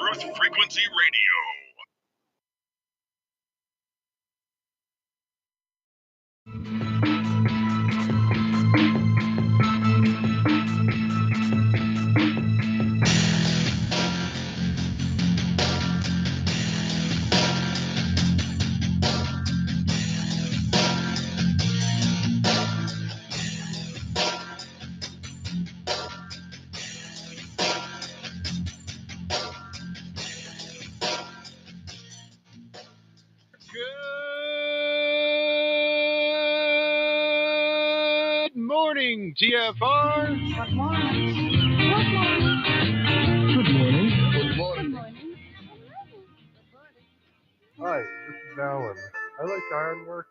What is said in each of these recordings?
Truth Frequency Radio. Good morning, TFR. Good morning. Good morning. Good morning. Hi, this is Alan. I like Ironworx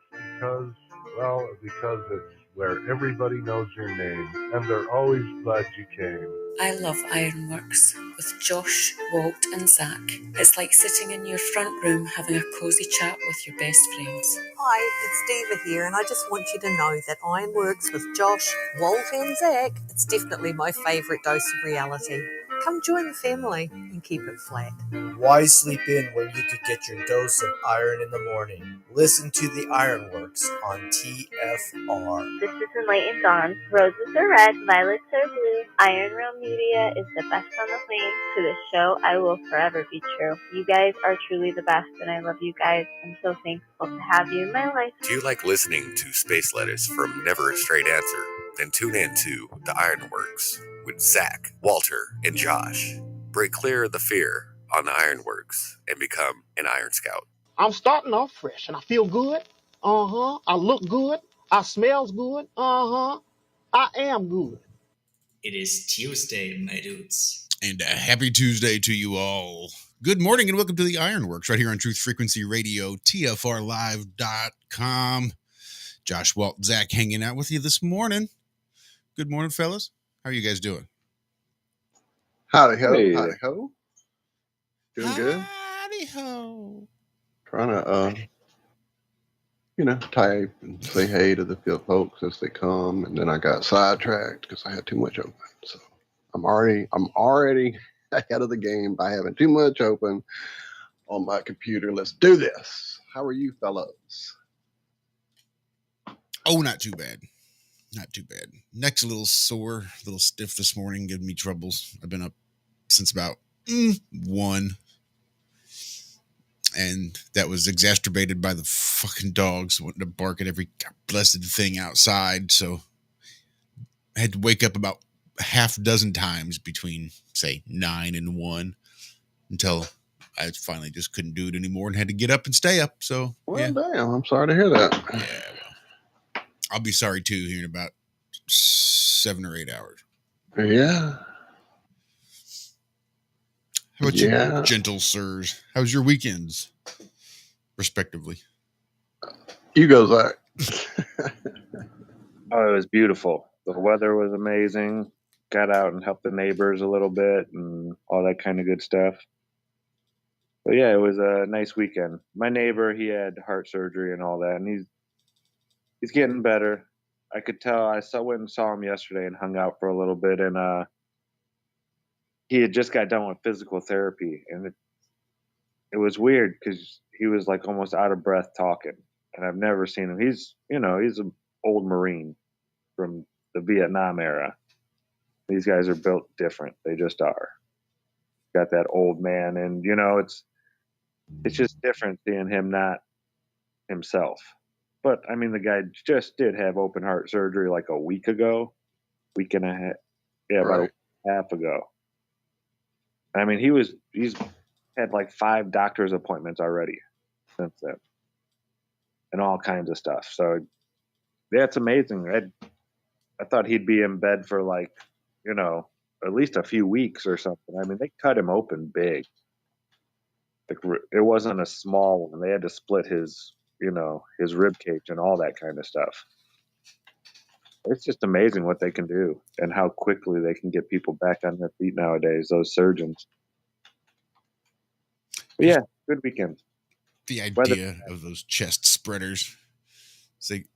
because it's where everybody knows your name, and they're always glad you came. I love Ironworx with Josh, Walt and Zack. It's like sitting in your front room having a cosy chat with your best friends. Hi, it's Diva here, and I just want you to know that Ironworx with Josh, Walt and Zack, it's definitely my favourite dose of reality. Come join the family and keep it flat. Why sleep in when you could get your dose of iron in the morning? Listen to the Ironworx on TFR. This is Enlightened Dawn. Roses are red, violets are blue. Iron Realm Media is the best on the planet. To the show, I will forever be true. You guys are truly the best, and I love you guys. I'm so thankful to have you in my life. Do you like listening to space letters from Never a Straight Answer? Then tune in to The Ironworx with Zack, Walter, and Josh. Break clear of the fear on the Ironworx and become an Iron Scout. I'm starting off fresh and I feel good. I look good. I smells good. I am good. It is Tuesday, my dudes. And a happy Tuesday to you all. Good morning and welcome to the Ironworx right here on Truth Frequency Radio, TFRlive.com. Josh, Walt, Zack hanging out with you this morning. Good morning, fellas. How are you guys doing? Howdy ho, Hey. howdy ho. Doing good. Howdy ho. Trying to, type and say hey to the folks as they come, and then I got sidetracked because I had too much open. So I'm already ahead of the game by having too much open on my computer. Let's do this. How are you fellows? Oh, not too bad. Not too bad. Neck's a little sore, a little stiff this morning, giving me troubles. I've been up since about 1. And that was exacerbated by the fucking dogs wanting to bark at every blessed thing outside. So I had to wake up about half a dozen times between, say, 9 and 1 until I finally just couldn't do it anymore and had to get up and stay up. So, Well, damn, I'm sorry to hear that. Yeah, well, I'll be sorry too here in about 7 or 8 hours. Yeah. How about you, gentle sirs? How's your weekends, respectively? You go, Zack. Oh, it was beautiful. The weather was amazing. Got out and helped the neighbors a little bit and all that kind of good stuff. But yeah, it was a nice weekend. My neighbor, he had heart surgery and all that, and he's getting better. I could tell. I went and saw him yesterday and hung out for a little bit, and he had just got done with physical therapy, and it was weird because he was like almost out of breath talking, and I've never seen him. He's an old Marine from the Vietnam era. These guys are built different. They just are. Got that old man, and it's just different seeing him not himself. But I mean, the guy just did have open heart surgery like a week and a half. Yeah, about a week and a half ago. I mean, he's had like 5 doctor's appointments already since then, and all kinds of stuff. So yeah, it's amazing. I thought he'd be in bed for like, at least a few weeks or something. I mean, they cut him open big. Like, it wasn't a small one. They had to split his rib cage and all that kind of stuff. It's just amazing what they can do and how quickly they can get people back on their feet nowadays, those surgeons. But yeah, good weekend. The idea of those chest spreaders. It's like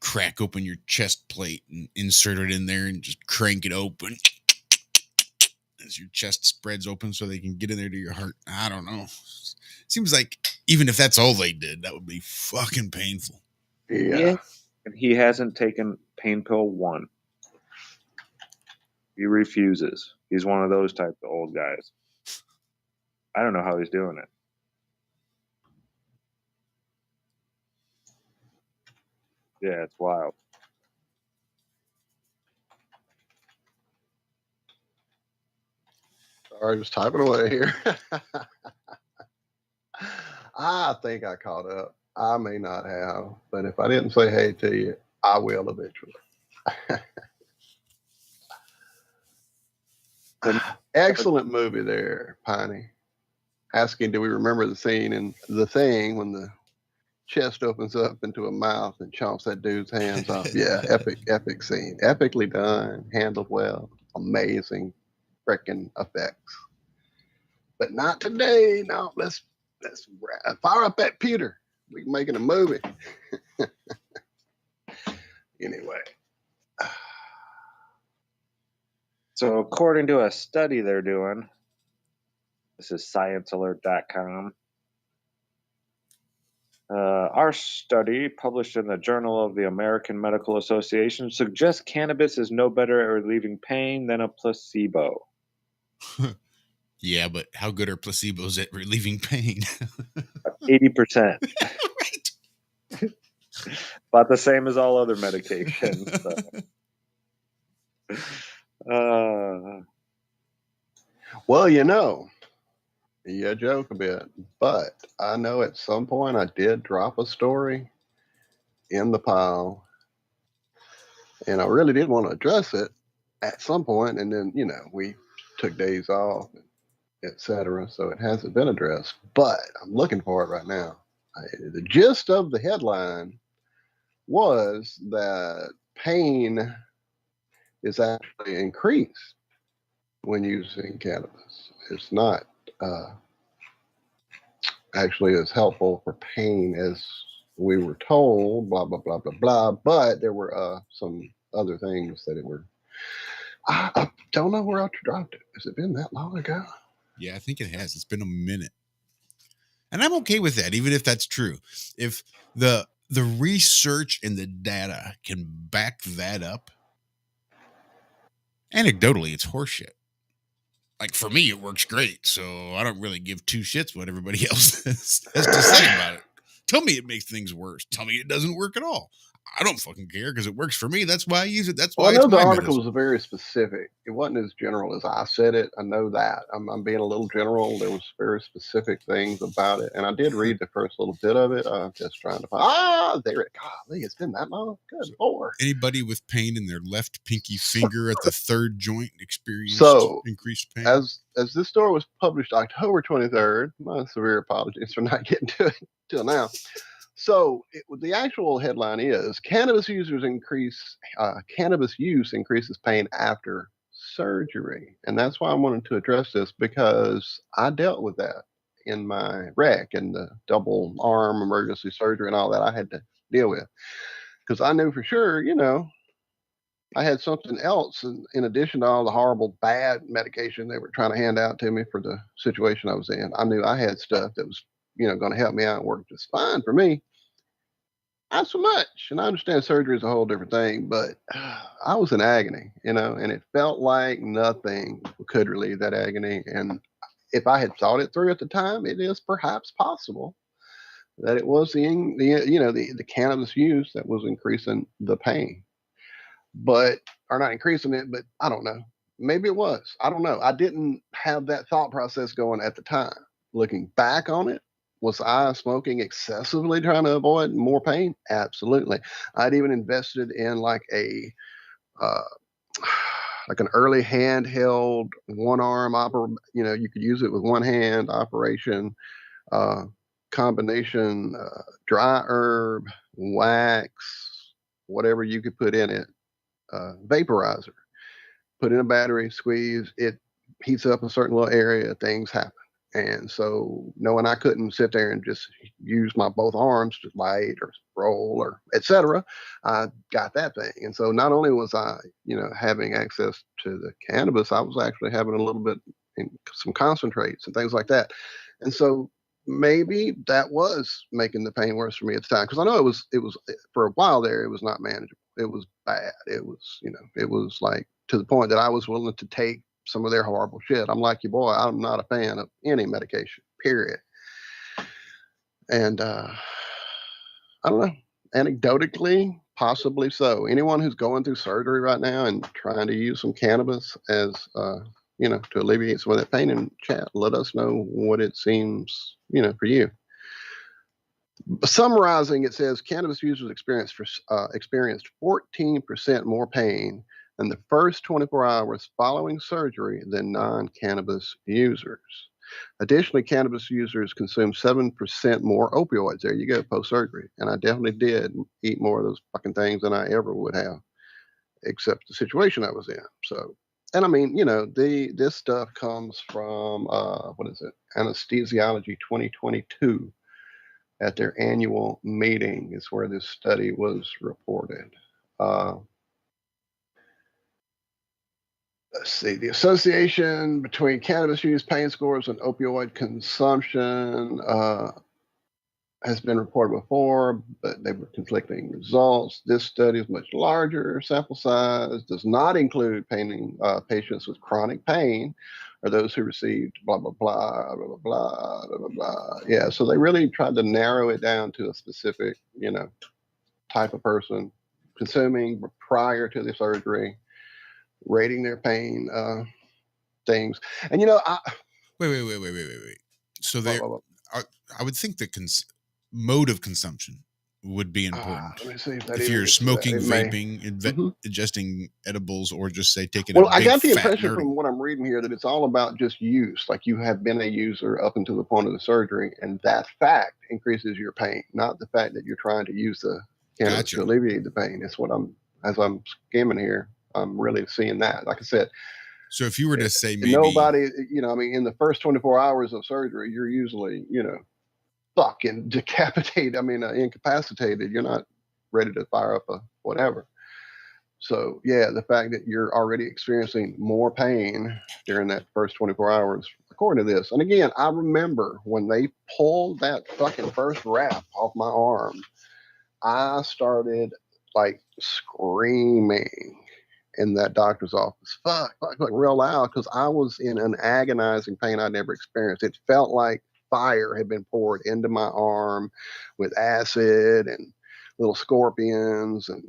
crack open your chest plate and insert it in there and just crank it open. as your chest spreads open so they can get in there to your heart. I don't know. Seems like even if that's all they did, that would be fucking painful. Yeah. And he hasn't taken pain pill 1. He refuses. He's one of those type of old guys. I don't know how he's doing it. Yeah, it's wild. Sorry, just typing away here. I think I caught up. I may not have, but if I didn't say hey to you, I will eventually. Excellent movie there, Piney. Asking, do we remember the scene in The Thing when the chest opens up into a mouth and chomps that dude's hands off? Yeah, epic scene. Epically done, handled well, amazing freaking effects. But not today. No, let's fire up that pewter. We're making a movie. Anyway. So according to a study they're doing, this is sciencealert.com. Our study, published in the Journal of the American Medical Association, suggests cannabis is no better at relieving pain than a placebo. Yeah, but how good are placebos at relieving pain? 80%. Right. About the same as all other medications. Well, you joke a bit, but I know at some point I did drop a story in the pile, and I really did want to address it at some point, and then, we took days off, etc., so it hasn't been addressed, but I'm looking for it right now. The gist of the headline was that pain is actually increased when using cannabis. It's not actually as helpful for pain as we were told, blah, blah, blah, blah, blah. But there were some other things that it were. I don't know where I dropped it. Has it been that long ago? Yeah, I think it has. It's been a minute. And I'm okay with that, even if that's true. If the research and the data can back that up, anecdotally, it's horseshit. Like, for me, it works great, so I don't really give two shits what everybody else has to say about it. Tell me it makes things worse. Tell me it doesn't work at all. I don't fucking care because it works for me. That's why I use it. That's why I know it's the my article medicine. was very specific. It wasn't as general as I said it. I know that. I'm being a little general. There was very specific things about it. And I did read the first little bit of it. I'm just trying to find, there it, golly, it's been that long? Good Lord. Anybody with pain in their left pinky finger at the third joint experienced increased pain? As this story was published October 23rd, my severe apologies for not getting to it till now. So the actual headline is cannabis use increases pain after surgery. And that's why I wanted to address this, because I dealt with that in my wreck and the double arm emergency surgery and all that I had to deal with. Because I knew for sure, I had something else in addition to all the horrible, bad medication they were trying to hand out to me for the situation I was in. I knew I had stuff that was, going to help me out and work just fine for me. Not so much. And I understand surgery is a whole different thing, but I was in agony, and it felt like nothing could relieve that agony. And if I had thought it through at the time, it is perhaps possible that it was the cannabis use that was increasing the pain, or not increasing it, but I don't know. Maybe it was. I don't know. I didn't have that thought process going at the time. Looking back on it, was I smoking excessively trying to avoid more pain? Absolutely. I'd even invested in like an early handheld one arm you could use it with one hand operation, combination, dry herb, wax, whatever you could put in it, vaporizer, put in a battery, squeeze, it heats up a certain little area, things happen. And so knowing I couldn't sit there and just use my both arms to light or roll or etc., I got that thing. And so not only was I, having access to the cannabis, I was actually having a little bit in some concentrates and things like that. And so maybe that was making the pain worse for me at the time, because I know it was for a while there, it was not manageable. It was bad. It was, it was like to the point that I was willing to take some of their horrible shit. I'm like, your boy, I'm not a fan of any medication, period. And I don't know, anecdotally, possibly so. Anyone who's going through surgery right now and trying to use some cannabis as, to alleviate some of that pain in chat, let us know what it seems, for you. Summarizing, it says cannabis users experienced 14% more pain in the first 24 hours following surgery than non-cannabis users. Additionally, cannabis users consume 7% more opioids. There you go, post-surgery. And I definitely did eat more of those fucking things than I ever would have, except the situation I was in. So, and I mean, this stuff comes from, what is it? Anesthesiology 2022. At their annual meeting is where this study was reported. Let's see, the association between cannabis use, pain scores, and opioid consumption has been reported before, but they were conflicting results. This study is much larger sample size, does not include patients with chronic pain or those who received blah, blah, blah, blah, blah, blah, blah, blah, blah. Yeah, so they really tried to narrow it down to a specific, type of person consuming prior to the surgery, rating their pain things. And, Wait. So there, I would think that mode of consumption would be important. Let me see if that if you're smoking, vaping, ingesting edibles, or just say taking a big, I got the fat impression nerdy. from what I'm reading here that it's all about just use. Like you have been a user up until the point of the surgery, and that fact increases your pain, not the fact that you're trying to use the cannabis to alleviate the pain. It's what as I'm skimming here, I'm really seeing that. Like I said, so if you were to say maybe nobody, in the first 24 hours of surgery, you're usually, fucking decapitated. Incapacitated. You're not ready to fire up a whatever. So yeah, the fact that you're already experiencing more pain during that first 24 hours, according to this. And again, I remember when they pulled that fucking first wrap off my arm, I started like screaming in that doctor's office. Fuck, real loud, because I was in an agonizing pain I'd never experienced. It felt like fire had been poured into my arm with acid and little scorpions and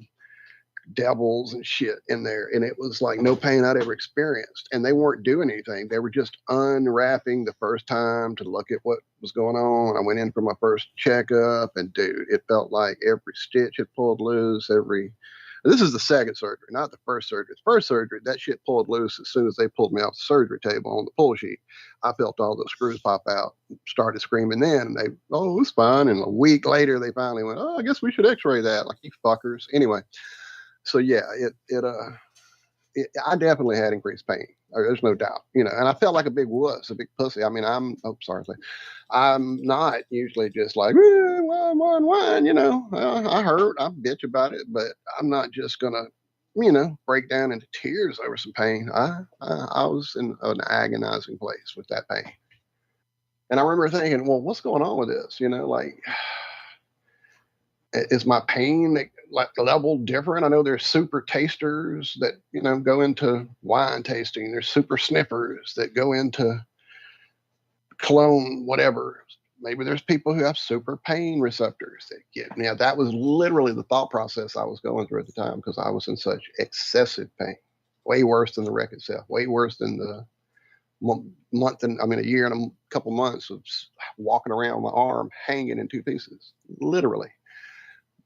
devils and shit in there. And it was like no pain I'd ever experienced. And they weren't doing anything. They were just unwrapping the first time to look at what was going on. I went in for my first checkup, and dude, it felt like every stitch had pulled loose. This is the second surgery, not the first surgery. The first surgery, that shit pulled loose as soon as they pulled me off the surgery table on the pull sheet. I felt all those screws pop out, started screaming then, and it was fine. And a week later, they finally went, I guess we should x-ray that. Like, you fuckers. Anyway, so yeah, I definitely had increased pain. There's no doubt, and I felt like a big wuss, a big pussy. I'm not usually just like, wine, I hurt, I bitch about it, but I'm not just gonna, break down into tears over some pain. I was in an agonizing place with that pain. And I remember thinking, well, what's going on with this? Is my pain like level different? I know there's super tasters that, go into wine tasting. There's super sniffers that go into cologne, whatever. Maybe there's people who have super pain receptors that get. Now, that was literally the thought process I was going through at the time, because I was in such excessive pain, way worse than the wreck itself, way worse than the a year and a couple months of walking around with my arm hanging in two pieces, literally.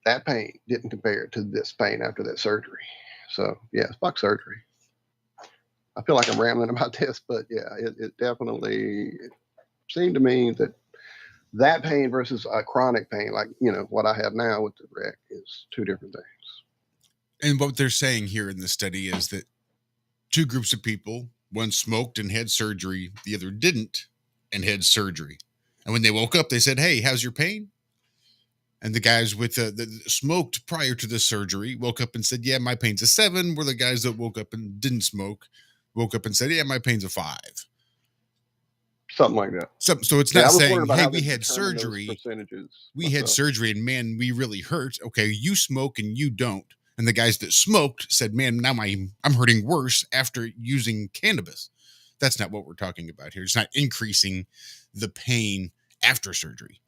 That pain didn't compare to this pain after that surgery. So yeah, fuck surgery. I feel like I'm rambling about this, but yeah, it definitely seemed to me that pain versus a chronic pain, like, what I have now with the wreck, is two different things. And what they're saying here in the study is that two groups of people, one smoked and had surgery, the other didn't, and had surgery. And when they woke up, they said, "Hey, how's your pain?" And the guys with the smoked prior to the surgery woke up and said, "Yeah, my pain's a 7." Where the guys that woke up and didn't smoke woke up and said, "Yeah, my pain's a 5." Something like that. So it's Yeah, I not was saying, wondering about "Hey, how we they had determine those surgery. percentages We had myself. surgery, and man, we really hurt." Okay, you smoke and you don't. And the guys that smoked said, "Man, now I'm hurting worse after using cannabis." That's not what we're talking about here. It's not increasing the pain after surgery.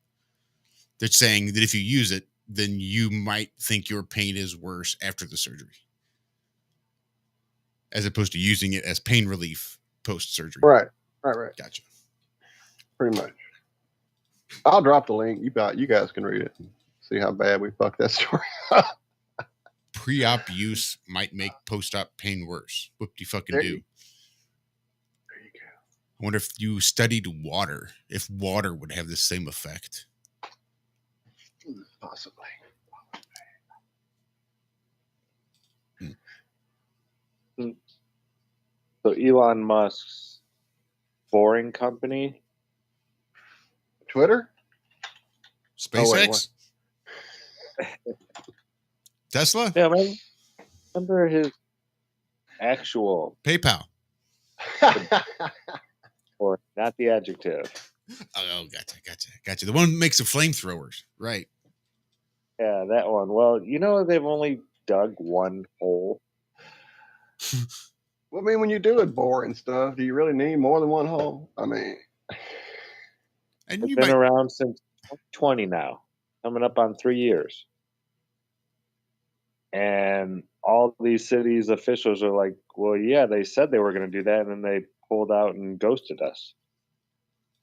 They're saying that if you use it, then you might think your pain is worse after the surgery, as opposed to using it as pain relief post surgery. Right. Gotcha. Pretty much. I'll drop the link. You guys can read it and see how bad we fucked that story up. Pre-op use might make post-op pain worse. Whoop-de-fucking do. There you go. I wonder if you studied water, if water would have the same effect. Possibly. So Elon Musk's boring company, Twitter? SpaceX? Tesla? Yeah, remember his actual PayPal. or not the adjective. Oh, gotcha. The one that makes the flamethrowers, right? Yeah, that one. Well, they've only dug one hole. Well, I mean, when you do it boring stuff, do you really need more than one hole? I mean, and it's been around since 2020 now, coming up on 3 years. And all these cities officials are like, well, yeah, they said they were going to do that, and then they pulled out and ghosted us.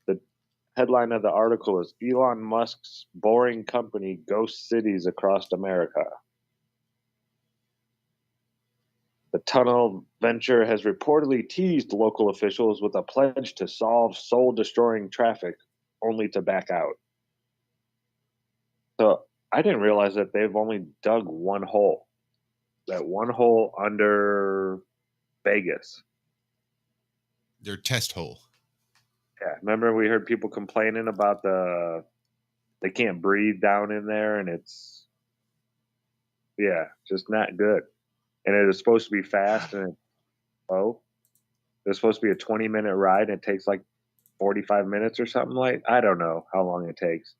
The headline of the article is Elon Musk's boring company ghosts cities across America. The tunnel venture has reportedly teased local officials with a pledge to solve soul-destroying traffic, only to back out. So I didn't realize that they've only dug one hole. That one hole under Vegas. Their test hole. Yeah, remember we heard people complaining about they can't breathe down in there, and it's just not good. And it is supposed to be fast and it's slow. It's supposed to be a 20-minute ride, and it takes like 45 minutes or something like. I don't know how long it takes.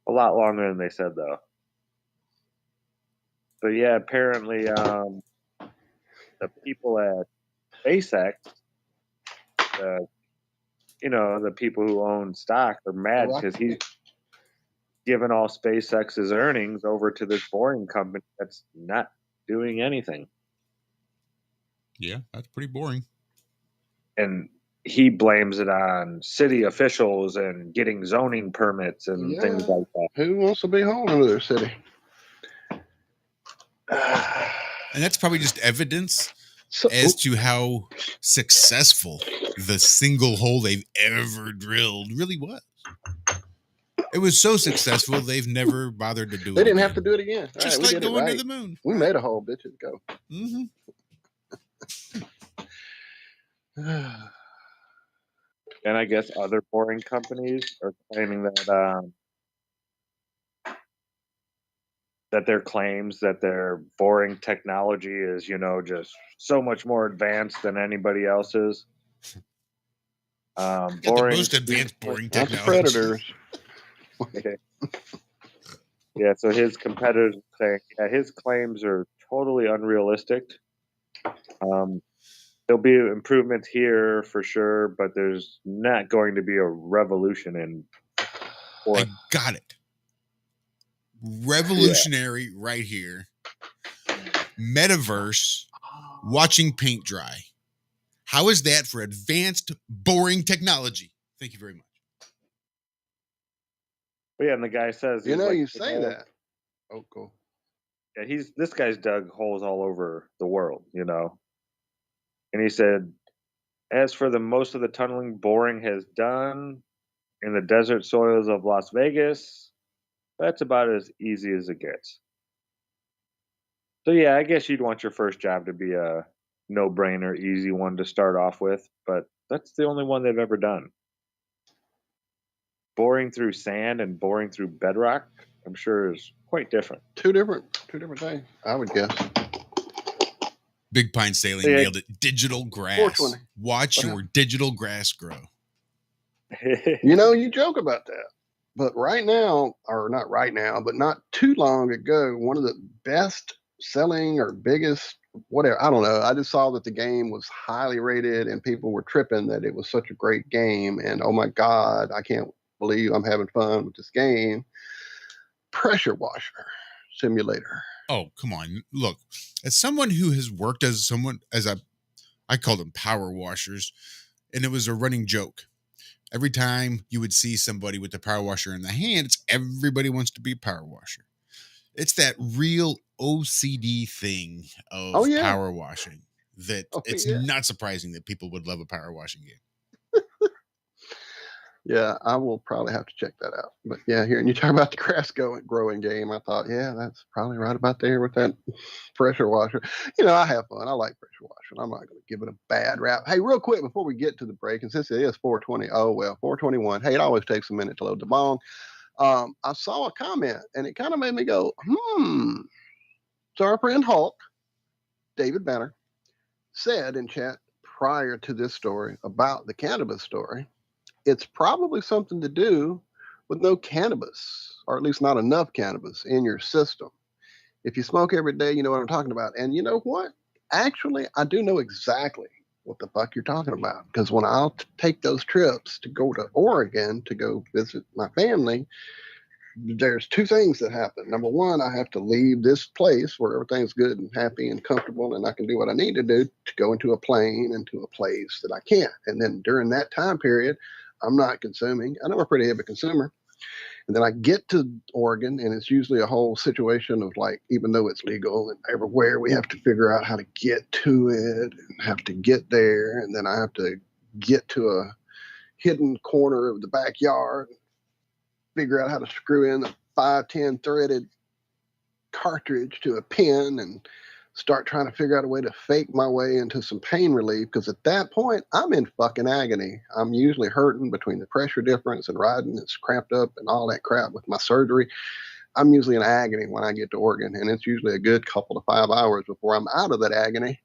A lot longer than they said, though. But yeah, apparently the people at SpaceX, the people who own stock are mad because he's given all SpaceX's earnings over to this boring company that's not doing anything. Yeah, that's pretty boring. And he blames it on city officials and getting zoning permits and things like that. Who wants to be home in their city? And that's probably just evidence as to how successful the single hole they've ever drilled really was. It was so successful, they've never bothered to do it. They didn't have to do it again. Just like going to the moon. We made a hole, bitches. Go. Mm-hmm. And I guess other boring companies are claiming that their claims that their boring technology is, just so much more advanced than anybody else's. Got the most advanced boring technology. Not the predators. Yeah, so his competitors are saying his claims are totally unrealistic. There'll be improvements here for sure, but there's not going to be a revolution in. I got it. Revolutionary right here. Metaverse, watching paint dry. How is that for advanced, boring technology? Thank you very much. Yeah, and the guy says, you say that. Oh, cool. Yeah, this guy's dug holes all over the world, And he said, as for the most of the tunneling boring has done in the desert soils of Las Vegas, that's about as easy as it gets. So yeah, I guess you'd want your first job to be a no-brainer, easy one to start off with, but that's the only one they've ever done. boring through sand and boring through bedrock, I'm sure is quite different. Two different things, I would guess. Big Pine Sailing nailed it. Digital grass. 420. Watch your digital grass grow. You know, you joke about that. But right now, or not right now, but not too long ago, one of the best selling or biggest, whatever, I don't know. I just saw that the game was highly rated and people were tripping that it was such a great game. And oh my God, I can't believe I'm having fun with this game. Pressure washer simulator. Oh, come on. Look, as someone who has worked as I call them power washers, and it was a running joke. Every time you would see somebody with the power washer in the hand, everybody wants to be a power washer. It's that real OCD thing of power washing that it's not surprising that people would love a power washing game. Yeah, I will probably have to check that out. But yeah, hearing you talk about the grass growing game, I thought, yeah, that's probably right about there with that pressure washer. You know, I have fun. I like pressure washing. I'm not going to give it a bad rap. Hey, real quick before we get to the break, and since it is 4:20, 4:21. Hey, it always takes a minute to load the bong. I saw a comment, and it kind of made me go, So our friend Hulk, David Banner, said in chat prior to this story about the cannabis story, it's probably something to do with no cannabis, or at least not enough cannabis in your system. If you smoke every day, you know what I'm talking about. And you know what? Actually, I do know exactly what the fuck you're talking about. Because when I'll take those trips to go to Oregon to go visit my family, there's two things that happen. Number one, I have to leave this place where everything's good and happy and comfortable and I can do what I need to do to go into a plane and to a place that I can't. And then during that time period, I'm not consuming. I know I'm a pretty heavy consumer. And then I get to Oregon, and it's usually a whole situation of like, even though it's legal and everywhere, we have to figure out how to get to it and have to get there. And then I have to get to a hidden corner of the backyard, figure out how to screw in a 510 threaded cartridge to a pin and start trying to figure out a way to fake my way into some pain relief, because at that point I'm in fucking agony. I'm usually hurting between the pressure difference and riding it's cramped up and all that crap with my surgery. I'm usually in agony when I get to Oregon, and it's usually a good couple to 5 hours before I'm out of that agony.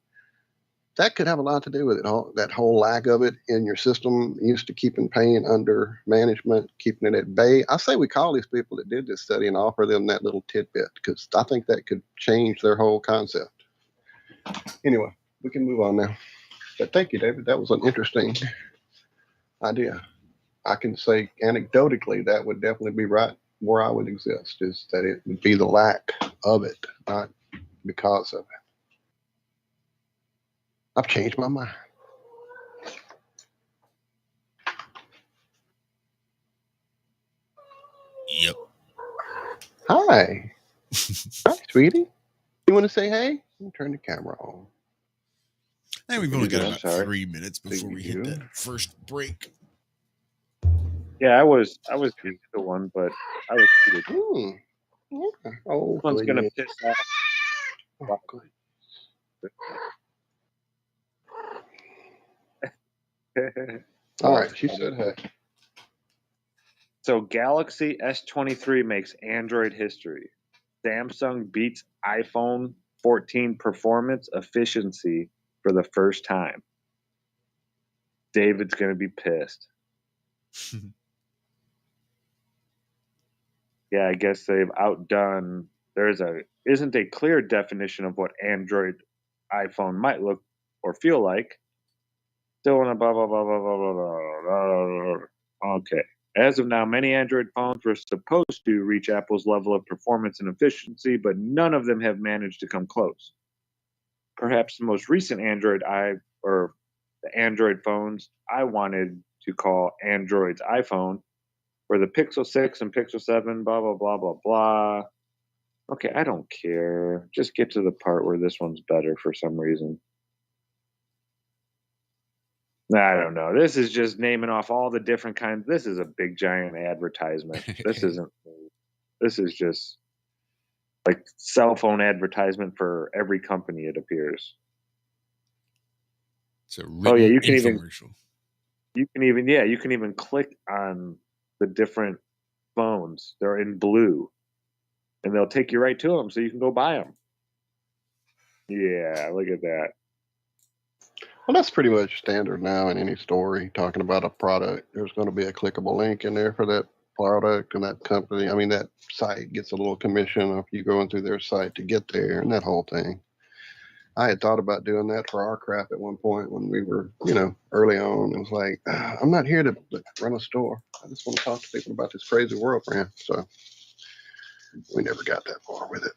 That could have a lot to do with it. That whole lack of it in your system, used to keeping pain under management, keeping it at bay. I say we call these people that did this study and offer them that little tidbit, because I think that could change their whole concept. Anyway, we can move on now. But thank you, David. That was an interesting idea. I can say anecdotally that would definitely be right where I would exist, is that it would be the lack of it, not because of it. I've changed my mind. Yep. Hi. Hi, sweetie. You want to say hey? Let me turn the camera on. And we've only got about 3 minutes before we hit that first break. Yeah, I was used to one, but I was treated. Yeah. Oh, this one's gonna piss off. Oh, good. All right, she said hey. So Galaxy S23 makes Android history. Samsung beats iPhone 14 performance efficiency for the first time. David's going to be pissed. Yeah, I guess they've outdone. Isn't a clear definition of what Android iPhone might look or feel like. Still in a blah, blah, blah, blah, blah, blah, blah, blah. Okay. As of now, many Android phones were supposed to reach Apple's level of performance and efficiency, but none of them have managed to come close. Perhaps the most recent the Android phones I wanted to call Android's iPhone were the Pixel 6 and Pixel 7, blah, blah, blah, blah, blah. Okay, I don't care. Just get to the part where this one's better for some reason. I don't know. This is just naming off all the different kinds. This is a big giant advertisement. This is just like cell phone advertisement for every company, it appears. It's a written you infomercial. You can even click on the different phones. They're in blue, and they'll take you right to them so you can go buy them. Yeah, look at that. Well, that's pretty much standard now in any story talking about a product. There's going to be a clickable link in there for that product, and that company, I mean, that site gets a little commission if you going through their site to get there and that whole thing. I had thought about doing that for our crap at one point when we were, early on. It was like, I'm not here to run a store. I just want to talk to people about this crazy world, man. So we never got that far with it.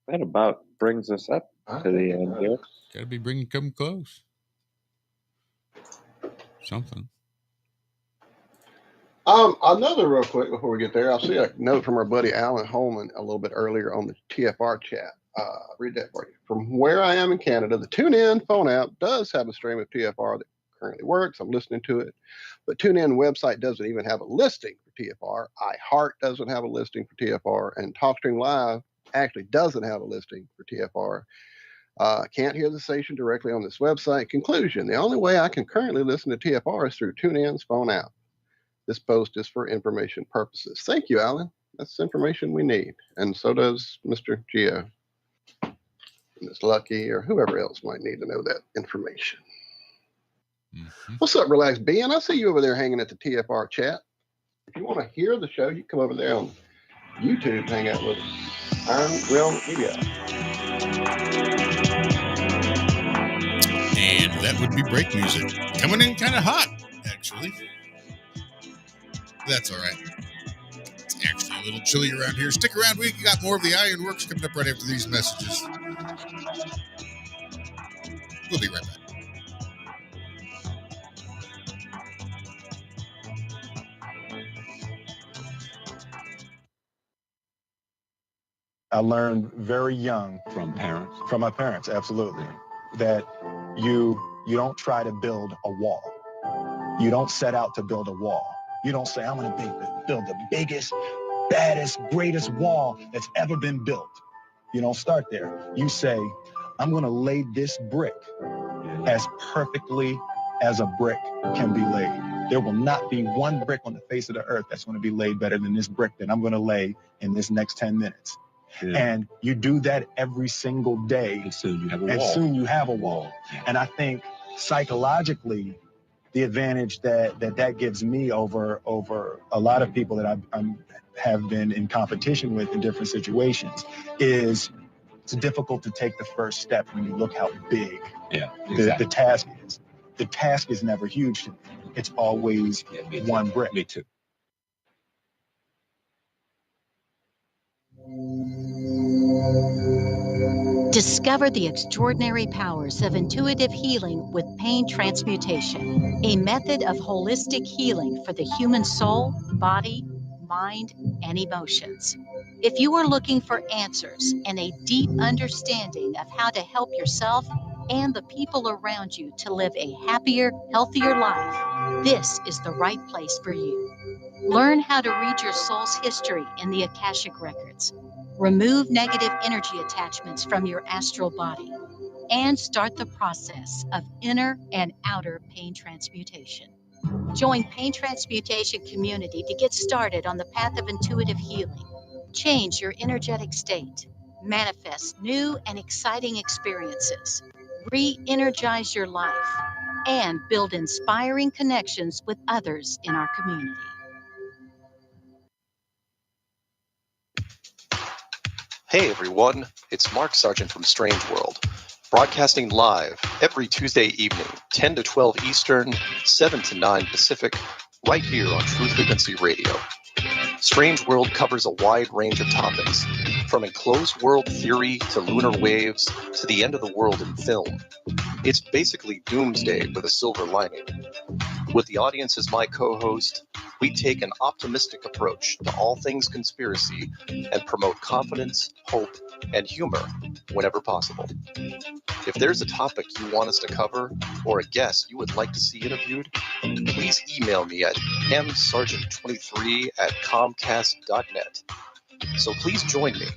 That about brings us up to the end here. Gotta be bringing come close. Something. Another real quick before we get there, I'll see a note from our buddy Alan Holman a little bit earlier on the TFR chat. Read that for you. From where I am in Canada, the TuneIn phone app does have a stream of TFR that currently works. I'm listening to it. But TuneIn website doesn't even have a listing for TFR. iHeart doesn't have a listing for TFR. And TalkStream Live actually doesn't have a listing for TFR. Can't hear the station directly on this website. Conclusion, the only way I can currently listen to TFR is through TuneIn's phone app. This post is for information purposes. Thank you, Alan. That's information we need. And so does Mr. Geo, Ms. Lucky, or whoever else might need to know that information. Mm-hmm. What's up, Relax Ben? I see you over there hanging at the TFR chat. If you want to hear the show, you come over there on YouTube and hang out with Ironworx Media. And that would be break music. Coming in kind of hot, actually. That's all right. It's actually a little chilly around here. Stick around. We got more of the Ironworx coming up right after these messages. We'll be right back. I learned very young from my parents, absolutely, that you don't try to build a wall. You don't set out to build a wall. You don't say, I'm going to build the biggest, baddest, greatest wall that's ever been built. You don't start there. You say, I'm going to lay this brick as perfectly as a brick can be laid. There will not be one brick on the face of the earth that's going to be laid better than this brick that I'm going to lay in this next 10 minutes. Yeah. And you do that every single day. And soon you have a wall. Yeah. And I think psychologically, the advantage that gives me over a lot of people that I have been in competition with in different situations is it's difficult to take the first step when you look how big the task is. The task is never huge to me. It's always one brick. Me too. Discover the extraordinary powers of intuitive healing with pain transmutation, a method of holistic healing for the human soul, body, mind, and emotions. If you are looking for answers and a deep understanding of how to help yourself and the people around you to live a happier, healthier life, this is the right place for you. Learn how to read your soul's history in the Akashic Records. Remove negative energy attachments from your astral body and start the process of inner and outer pain transmutation. Join Pain Transmutation Community to get started on the path of intuitive healing. Change your energetic state. Manifest new and exciting experiences. Re-energize your life and build inspiring connections with others in our community. Hey everyone, it's Mark Sargent from Strange World, broadcasting live every Tuesday evening, 10 to 12 Eastern, 7 to 9 Pacific, right here on True Frequency Radio. Strange World covers a wide range of topics, from enclosed world theory to lunar waves to the end of the world in film. It's basically doomsday with a silver lining. With the audience as my co-host, we take an optimistic approach to all things conspiracy and promote confidence, hope, and humor whenever possible. If there's a topic you want us to cover or a guest you would like to see interviewed, please email me at msargent23@comcast.net. So please join me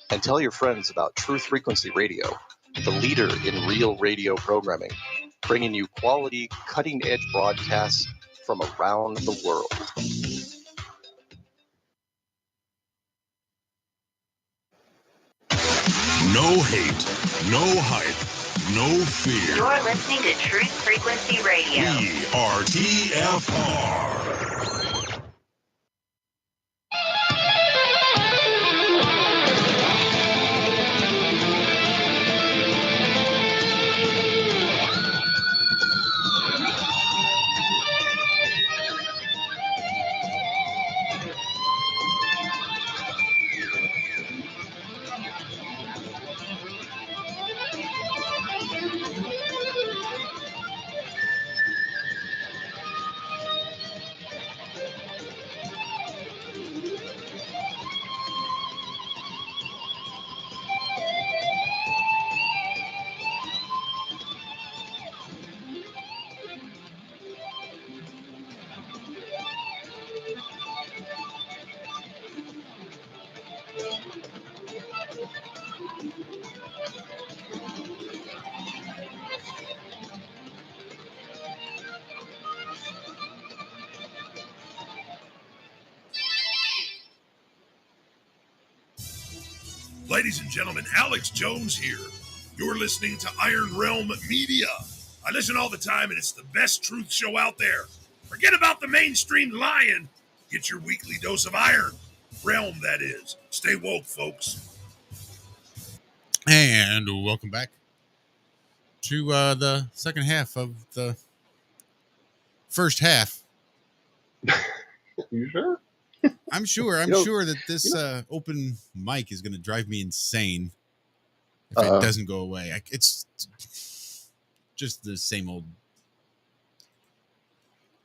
and tell your friends about Truth Frequency Radio, the leader in real radio programming. bringing you quality, cutting-edge broadcasts from around the world. No hate, no hype, no fear. You're listening to Truth Frequency Radio. We are TFR. Ladies and gentlemen, Alex Jones here. You're listening to Iron Realm Media. I listen all the time, and it's the best truth show out there. Forget about the mainstream lying. Get your weekly dose of iron. Realm, that is. Stay woke, folks. And welcome back to the second half of the first half. You sure? I'm sure. I'm You know- sure that this open mic is going to drive me insane if it doesn't go away. It's just the same old.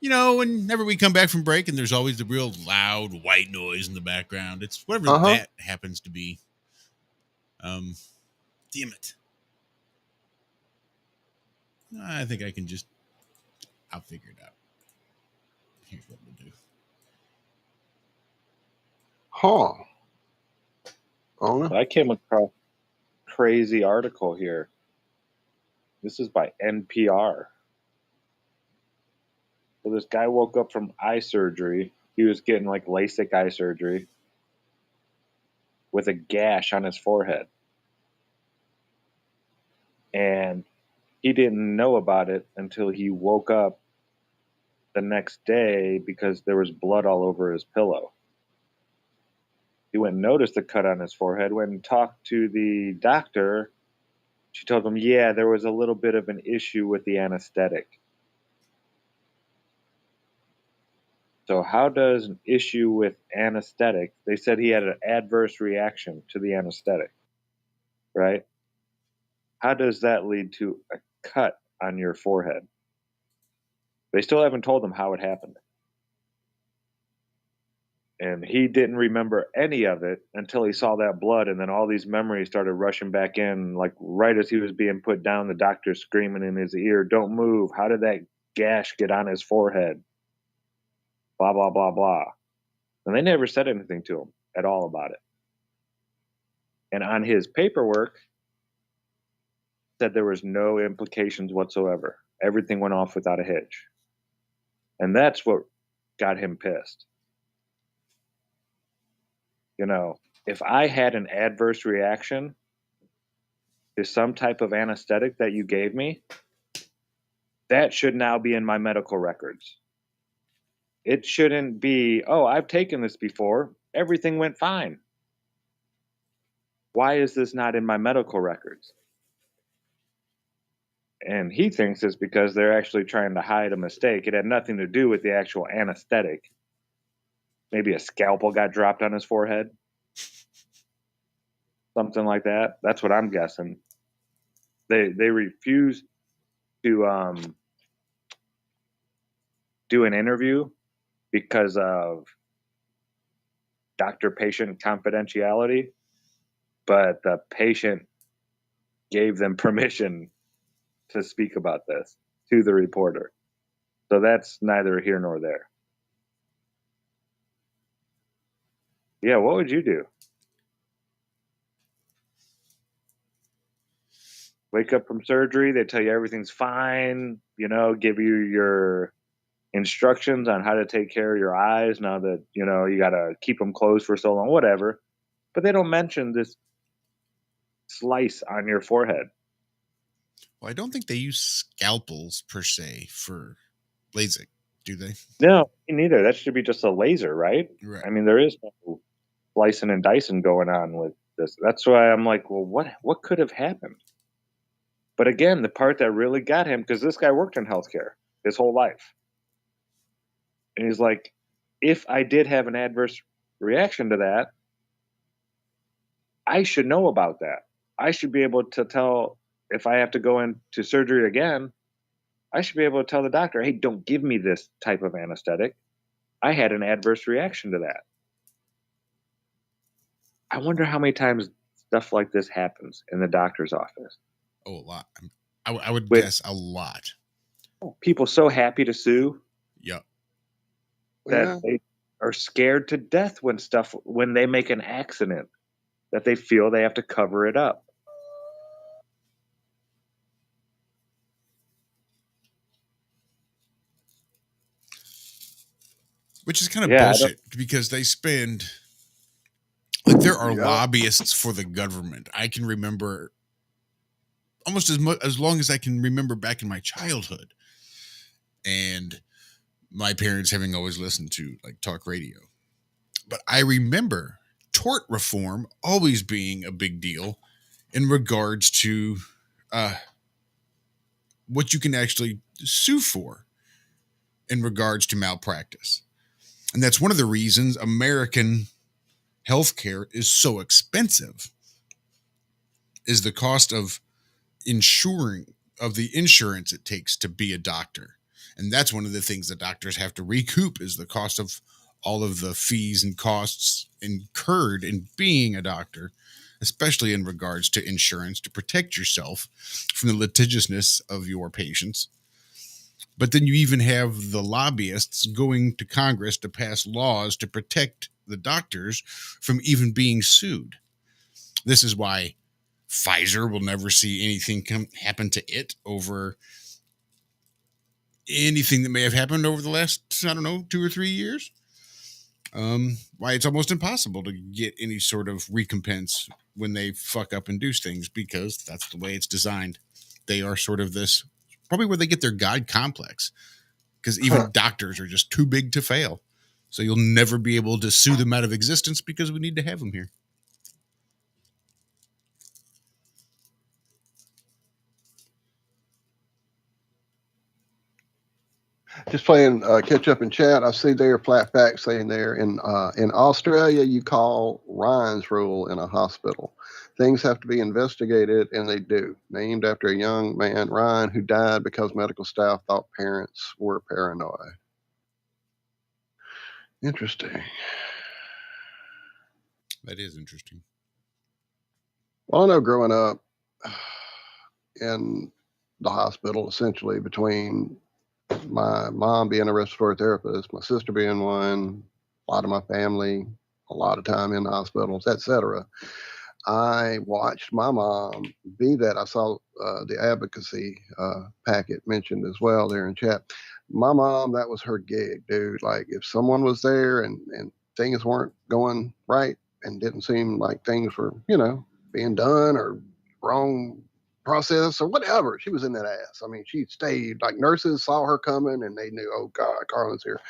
You know, whenever we come back from break, and there's always the real loud white noise in the background. It's whatever that happens to be. Damn it. I think I can just. I'll figure it out. Here's what we'll do. Huh. Oh, no. I came across a crazy article here. This is by NPR. So this guy woke up from eye surgery. He was getting like LASIK eye surgery with a gash on his forehead. And he didn't know about it until he woke up the next day because there was blood all over his pillow. He went and noticed the cut on his forehead, went and talked to the doctor. She told him, yeah, there was a little bit of an issue with the anesthetic. So how does an issue with anesthetic, they said he had an adverse reaction to the anesthetic, right? How does that lead to a cut on your forehead? They still haven't told him how it happened. And he didn't remember any of it until he saw that blood, and then all these memories started rushing back in. Like right as he was being put down, the doctor screaming in his ear, "Don't move. How did that gash get on his forehead?" Blah, blah, blah, blah. And they never said anything to him at all about it. And on his paperwork, said there was no implications whatsoever. Everything went off without a hitch. And that's what got him pissed. You know, if I had an adverse reaction to some type of anesthetic that you gave me, that should now be in my medical records. It shouldn't be, oh, I've taken this before. Everything went fine. Why is this not in my medical records? And he thinks it's because they're actually trying to hide a mistake. It had nothing to do with the actual anesthetic. Maybe a scalpel got dropped on his forehead. Something like that. That's what I'm guessing. They refuse to do an interview because of doctor-patient confidentiality, but the patient gave them permission to speak about this to the reporter. So that's neither here nor there. Yeah, what would you do? Wake up from surgery, they tell you everything's fine, give you your instructions on how to take care of your eyes now that, you got to keep them closed for so long, whatever. But they don't mention this slice on your forehead. Well, I don't think they use scalpels per se for LASIK, do they? No, me neither. That should be just a laser, right? Right. I mean, there is no slicing and dicing going on with this. That's why I'm like, well, what could have happened? But again, the part that really got him, because this guy worked in healthcare his whole life. And he's like, if I did have an adverse reaction to that, I should know about that. I should be able to tell if I have to go into surgery again, I should be able to tell the doctor, hey, don't give me this type of anesthetic. I had an adverse reaction to that. I wonder how many times stuff like this happens in the doctor's office. Oh, a lot. I would guess a lot. People so happy to sue. Yep. That they are scared to death when they make an accident, that they feel they have to cover it up. Which is kind of bullshit because they spend, like, there are lobbyists for the government. I can remember almost as long as I can remember back in my childhood, and my parents having always listened to like talk radio. But I remember tort reform always being a big deal in regards to what you can actually sue for in regards to malpractice. And that's one of the reasons American healthcare is so expensive, is the cost of the insurance it takes to be a doctor. And that's one of the things that doctors have to recoup, is the cost of all of the fees and costs incurred in being a doctor, especially in regards to insurance, to protect yourself from the litigiousness of your patients. But then you even have the lobbyists going to Congress to pass laws to protect the doctors from even being sued. This is why Pfizer will never see anything happen to it over anything that may have happened over the last, 2 or 3 years. Why it's almost impossible to get any sort of recompense when they fuck up and do things, because that's the way it's designed. They are sort of this, probably where they get their God complex, because even doctors are just too big to fail. So you'll never be able to sue them out of existence because we need to have them here. Just playing catch up in chat. I see there flat fact saying there in Australia you call Ryan's rule in a hospital. Things have to be investigated, and they do. Named after a young man, Ryan, who died because medical staff thought parents were paranoid. Interesting. That is interesting. Well, I know growing up in the hospital, essentially between my mom being a respiratory therapist, my sister being one, a lot of my family, a lot of time in hospitals, etc. I watched my mom be that. I saw the advocacy packet mentioned as well there in chat. My mom, that was her gig, dude. Like, if someone was there and things weren't going right and didn't seem like things were, being done or wrong process or whatever, she was in that ass. I mean, she stayed, like, nurses saw her coming and they knew, oh God, Carlin's here,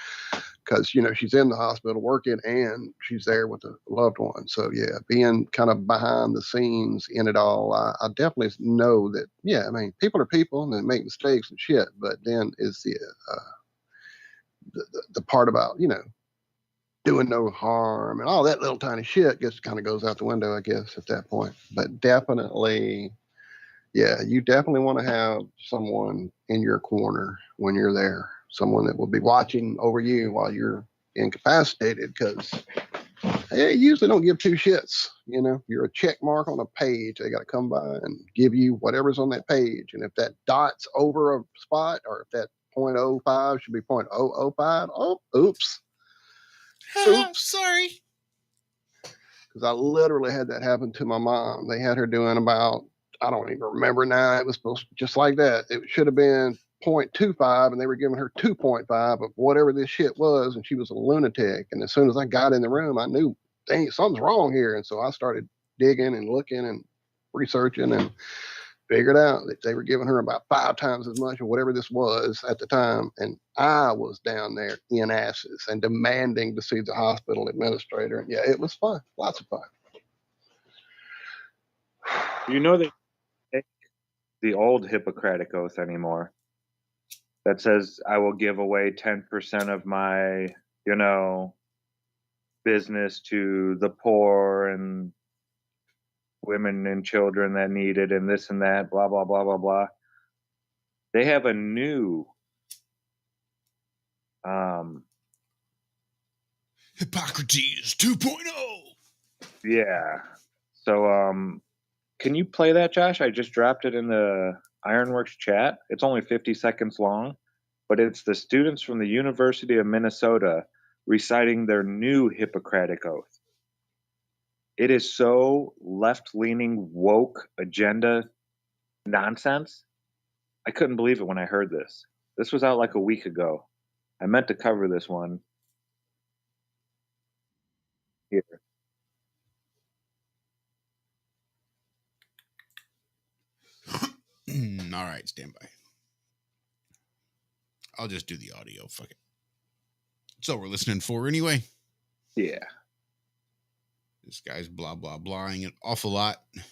because she's in the hospital working and she's there with a loved one. So yeah, being kind of behind the scenes in it all, I definitely know that. Yeah, I mean, people are people and they make mistakes and shit, but then is the part about doing no harm and all that little tiny shit just kind of goes out the window, I guess, at that point. But definitely, yeah, you definitely want to have someone in your corner when you're there, someone that will be watching over you while you're incapacitated, because they usually don't give two shits. You're a check mark on a page. They got to come by and give you whatever's on that page. And if that dot's over a spot, or if that 0.05 should be 0.005, oh, oops. Sorry. Because I literally had that happen to my mom. They had her doing about I don't even remember now. It was supposed to, just like that. It should have been 0.25, and they were giving her 2.5 of whatever this shit was, and she was a lunatic. And as soon as I got in the room, I knew, dang, something's wrong here. And so I started digging and looking and researching and figured out that they were giving her about 5 times as much of whatever this was at the time. And I was down there in asses and demanding to see the hospital administrator. And yeah, it was fun. Lots of fun. You know, they take the old Hippocratic Oath anymore that says, I will give away 10% of my, business to the poor and women and children that need it and this and that, blah, blah, blah, blah, blah. They have a new Hippocrates 2.0. Yeah. So can you play that, Josh? I just dropped it in the Ironworx chat. It's only 50 seconds long, but it's the students from the University of Minnesota reciting their new Hippocratic Oath. It is so left-leaning, woke agenda nonsense. I couldn't believe it when I heard this. This was out like a week ago. I meant to cover this one. Here. All right, stand by. I'll just do the audio. Fuck it. So we're listening for anyway. Yeah. This guy's blah, blah, blahing an awful lot. Here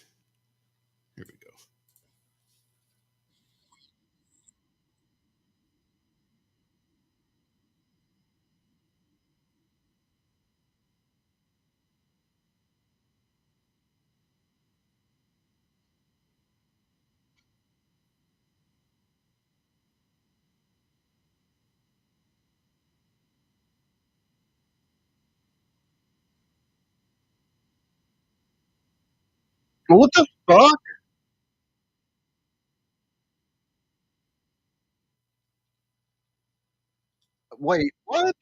we go. What the fuck? Wait, what?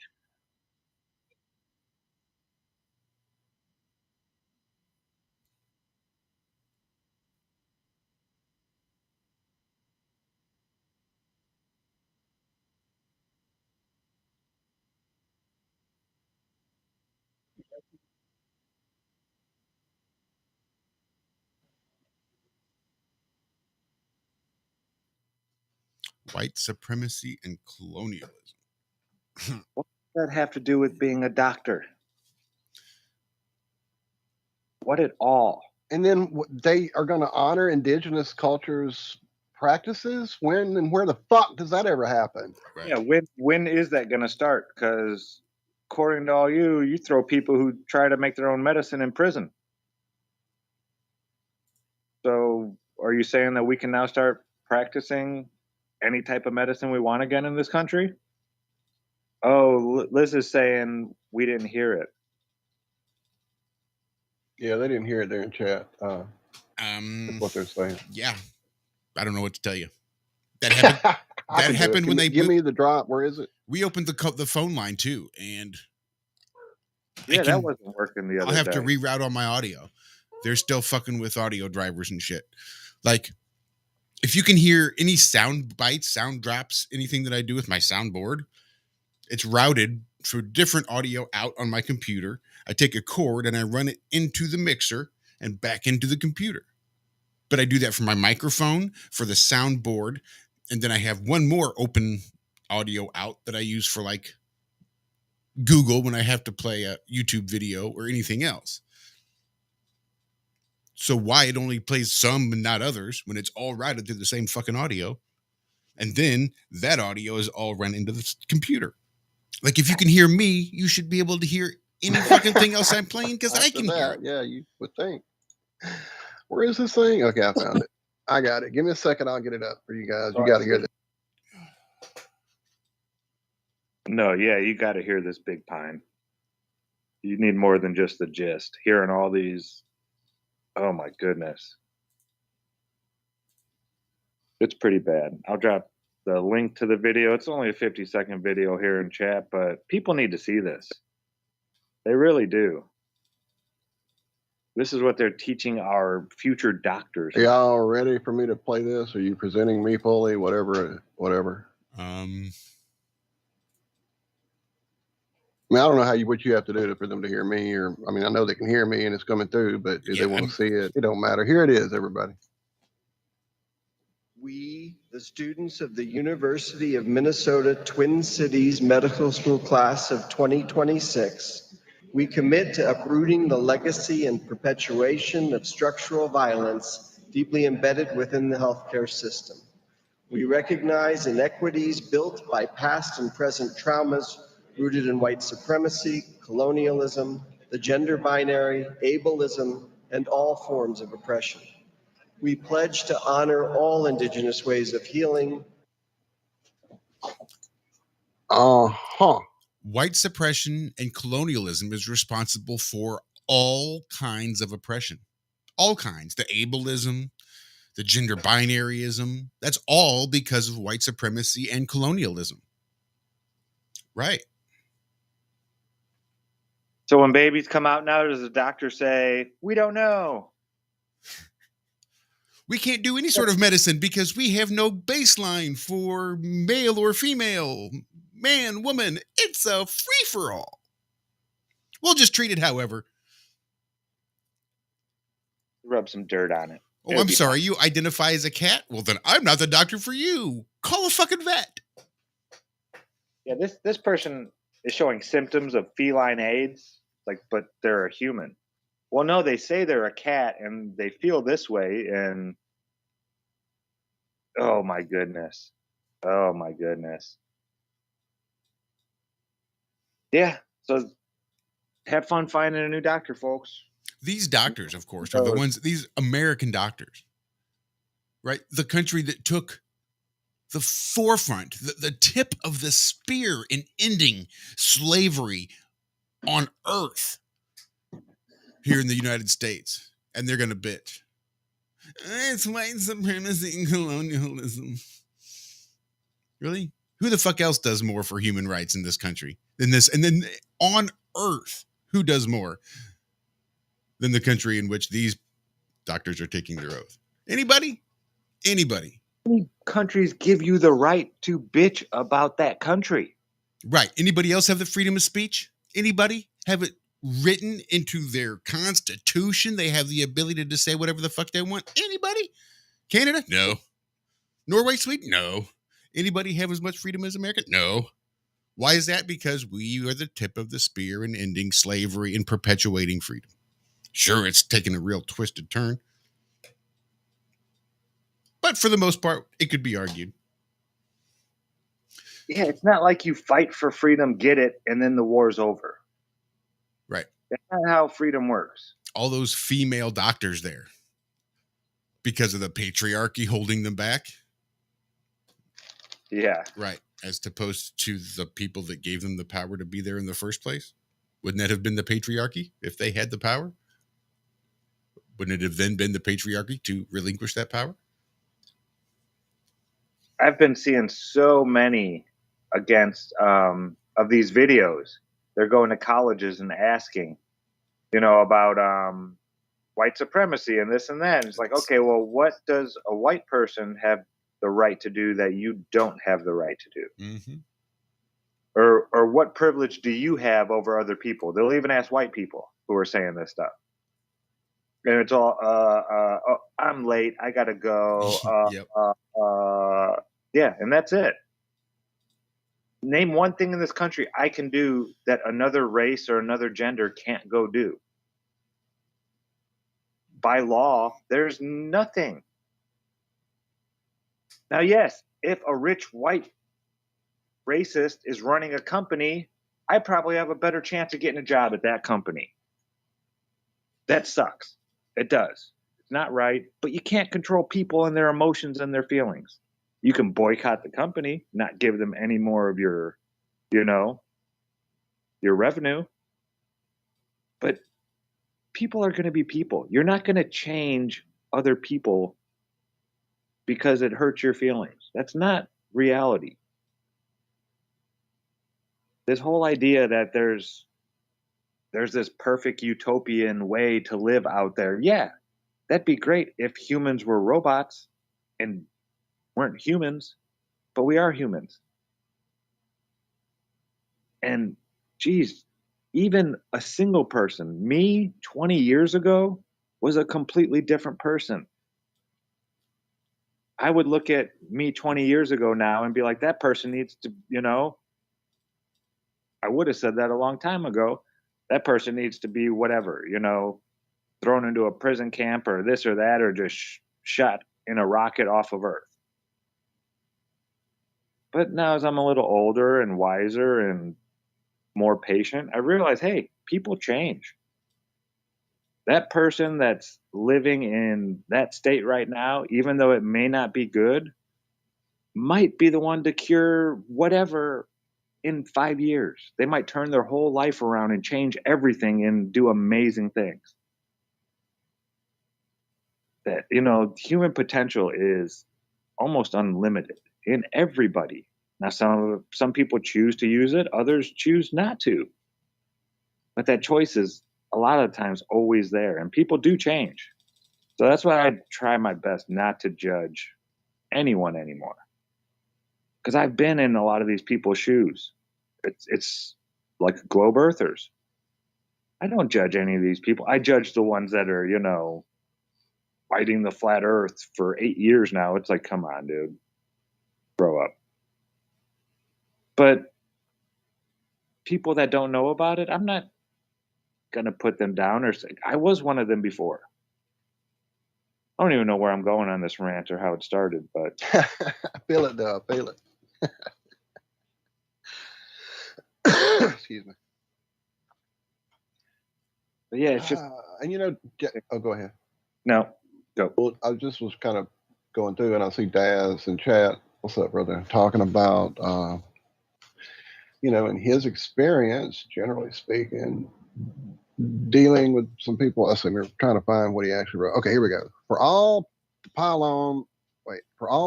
White supremacy and colonialism. What does that have to do with being a doctor? What at all? And then they are going to honor indigenous cultures' practices? When and where the fuck does that ever happen? Right. Yeah, when is that going to start? Because according to all you throw people who try to make their own medicine in prison. So are you saying that we can now start practicing any type of medicine we want again in this country? Oh, Liz is saying we didn't hear it. Yeah, they didn't hear it there in chat. That's what they're saying. Yeah. I don't know what to tell you. That happened. That happened when they give me the drop. Where is it? We opened the phone line too, and yeah, that wasn't working the other day. I'll have to reroute all my audio. They're still fucking with audio drivers and shit. Like, if you can hear any sound bites, sound drops, anything that I do with my soundboard, it's routed for different audio out on my computer. I take a cord and I run it into the mixer and back into the computer. But I do that for my microphone, for the soundboard, and then I have one more open audio out that I use for like Google when I have to play a YouTube video or anything else. So why it only plays some and not others when it's all routed through the same fucking audio? And then that audio is all run into the computer. Like, if you can hear me, you should be able to hear any fucking thing else I'm playing because I can hear it. Yeah, you would think. Where is this thing? Okay, I found it. I got it. Give me a second. I'll get it up for you guys. You got to hear this. No, yeah, you got to hear this Big Pine. You need more than just the gist. Hearing all these, oh my goodness. It's pretty bad. I'll drop the link to the video. It's only a 50-second video here in chat, but people need to see this. They really do. This is what they're teaching our future doctors. Are y'all ready for me to play this? Are you presenting me fully? Whatever. I don't know what you have to do for them to hear me, I know they can hear me and it's coming through, but if they want to see it, it don't matter. Here it is, everybody. We, the students of the University of Minnesota Twin Cities Medical School class of 2026, we commit to uprooting the legacy and perpetuation of structural violence deeply embedded within the healthcare system. We recognize inequities built by past and present traumas rooted in white supremacy, colonialism, the gender binary, ableism, and all forms of oppression. We pledge to honor all Indigenous ways of healing. White suppression and colonialism is responsible for all kinds of oppression. All kinds. The ableism, the gender binaryism. That's all because of white supremacy and colonialism. Right. So when babies come out now, does the doctor say, we don't know? We can't do any sort of medicine because we have no baseline for male or female, man, woman. It's a free-for-all. We'll just treat it however. Rub some dirt on it. Oh, I'm sorry. You identify as a cat? Well, then I'm not the doctor for you. Call a fucking vet. Yeah, this person is showing symptoms of feline AIDS, but they're a human. Well, no, they say they're a cat and they feel this way, and oh my goodness. Yeah, so have fun finding a new doctor, folks. These doctors, of course, are the ones, these American doctors, right? The country that took the forefront, the tip of the spear in ending slavery on earth here in the United States. And they're going to bitch. It's white supremacy and colonialism. Really? Who the fuck else does more for human rights in this country than this? And then on earth, who does more than the country in which these doctors are taking their oath? Anybody? Anybody? Many countries give you the right to bitch about that country. Right. Anybody else have the freedom of speech? Anybody have it written into their constitution? They have the ability to say whatever the fuck they want. Anybody? Canada? No. Norway, Sweden? No. Anybody have as much freedom as America? No. Why is that? Because we are the tip of the spear in ending slavery and perpetuating freedom. Sure, it's taken a real twisted turn. But for the most part, it could be argued. Yeah, it's not like you fight for freedom, get it, and then the war's over. Right. That's not how freedom works. All those female doctors there, because of the patriarchy holding them back. Yeah. Right. As opposed to the people that gave them the power to be there in the first place. Wouldn't that have been the patriarchy if they had the power? Wouldn't it have then been the patriarchy to relinquish that power? I've been seeing so many against of these videos. They're going to colleges and asking, about white supremacy and this and that. And it's like, okay, well, what does a white person have the right to do that you don't have the right to do? Mm-hmm. Or what privilege do you have over other people? They'll even ask white people who are saying this stuff. And it's all, I'm late, I gotta go. Yep. Yeah, and that's it. Name one thing in this country I can do that another race or another gender can't go do. By law, there's nothing. Now, yes, if a rich white racist is running a company, I probably have a better chance of getting a job at that company. That sucks. It does. It's not right, but you can't control people and their emotions and their feelings. You can boycott the company, not give them any more of your, your revenue. But people are going to be people. You're not going to change other people because it hurts your feelings. That's not reality. This whole idea that there's there's this perfect utopian way to live out there. Yeah, that'd be great if humans were robots and weren't humans, but we are humans. And geez, even a single person, me 20 years ago, was a completely different person. I would look at me 20 years ago now and be like, that person needs to, I would have said that a long time ago. That person needs to be whatever, thrown into a prison camp or this or that, or just shot in a rocket off of Earth. But now, as I'm a little older and wiser and more patient, I realize, hey, people change. That person that's living in that state right now, even though it may not be good, might be the one to cure whatever in 5 years. They might turn their whole life around and change everything and do amazing things. That, human potential is almost unlimited in everybody. Now, some people choose to use it, others choose not to. But that choice is a lot of times always there, and people do change. So that's why I try my best not to judge anyone anymore. Because I've been in a lot of these people's shoes. It's like globe earthers. I don't judge any of these people. I judge the ones that are, fighting the flat earth for 8 years now. It's like, come on, dude. Grow up. But people that don't know about it, I'm not going to put them down or say, I was one of them before. I don't even know where I'm going on this rant or how it started, but I feel it though. I feel it. Excuse me. But yeah, it's just and go ahead. No, go. Well, I just was kind of going through, and I see Daz in chat. What's up, brother? Talking about in his experience, generally speaking, dealing with some people. Let's see, we're trying to find what he actually wrote. Okay, here we go. For all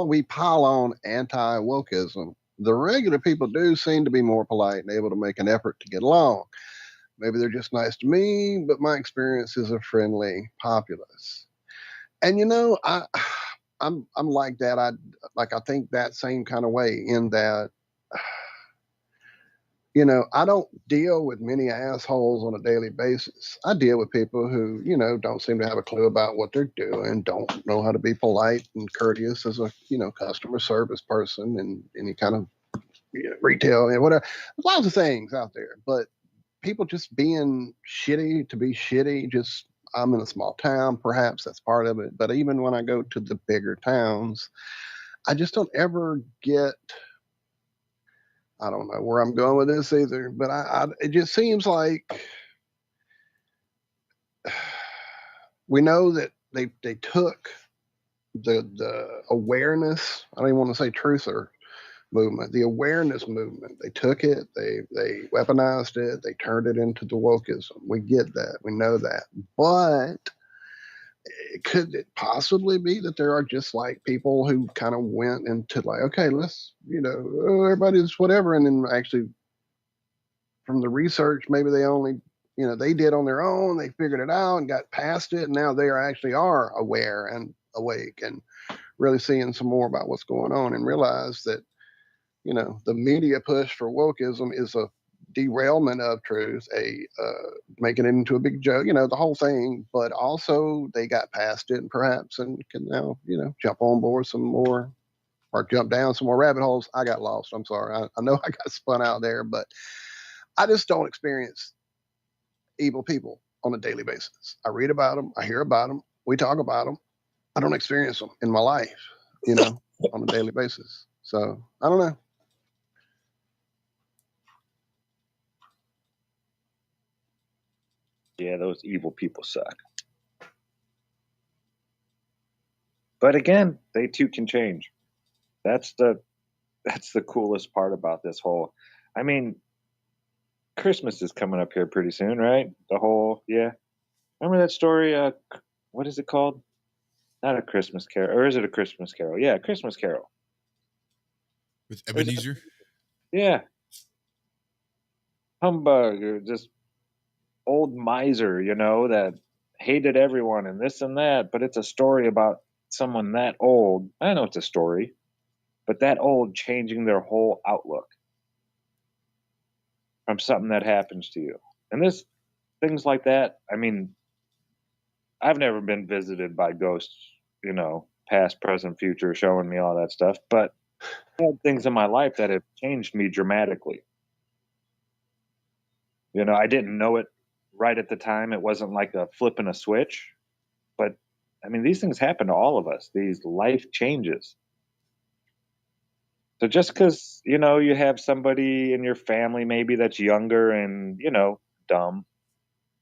we pile on anti-wokeism, the regular people do seem to be more polite and able to make an effort to get along. Maybe they're just nice to me, but my experience is a friendly populace. And I'm like that. I think that same kind of way in that I don't deal with many assholes on a daily basis. I deal with people who, don't seem to have a clue about what they're doing, don't know how to be polite and courteous as a, customer service person and any kind of retail and whatever. There's lots of things out there, but people just being shitty to be shitty, I'm in a small town, perhaps that's part of it. But even when I go to the bigger towns, I just don't ever get, I don't know where I'm going with this either, but it just seems like we know that they took the awareness, I don't even want to say truther movement, the awareness movement. They took it, they weaponized it, they turned it into the wokeism. We get that, we know that. But could it possibly be that there are just like people who kind of went into like, okay, let's, everybody's whatever, and then actually from the research, maybe they only, they did on their own, they figured it out and got past it, and now they are aware and awake and really seeing some more about what's going on and realize that, the media push for wokeism is a derailment of truth, making it into a big joke, the whole thing. But also they got past it and perhaps and can now, jump on board some more or jump down some more rabbit holes. I got lost. I'm sorry. I know I got spun out there, but I just don't experience evil people on a daily basis. I read about them. I hear about them. We talk about them. I don't experience them in my life, on a daily basis. So I don't know. Yeah, those evil people suck. But again, they too can change. That's the coolest part about this whole. I mean, Christmas is coming up here pretty soon, right? Remember that story? What is it called? Not A Christmas Carol, or is it A Christmas Carol? Yeah, Christmas Carol. With Ebenezer? Yeah. Humbug, or just old miser, that hated everyone and this and that, but it's a story about someone that old. I know it's a story, but that old changing their whole outlook from something that happens to you. And this things like that, I mean, I've never been visited by ghosts, past, present, future, showing me all that stuff, but I had things in my life that have changed me dramatically. I didn't know it right at the time. It wasn't like a flipping a switch, but I mean, these things happen to all of us, these life changes. So just because, you have somebody in your family maybe that's younger and, dumb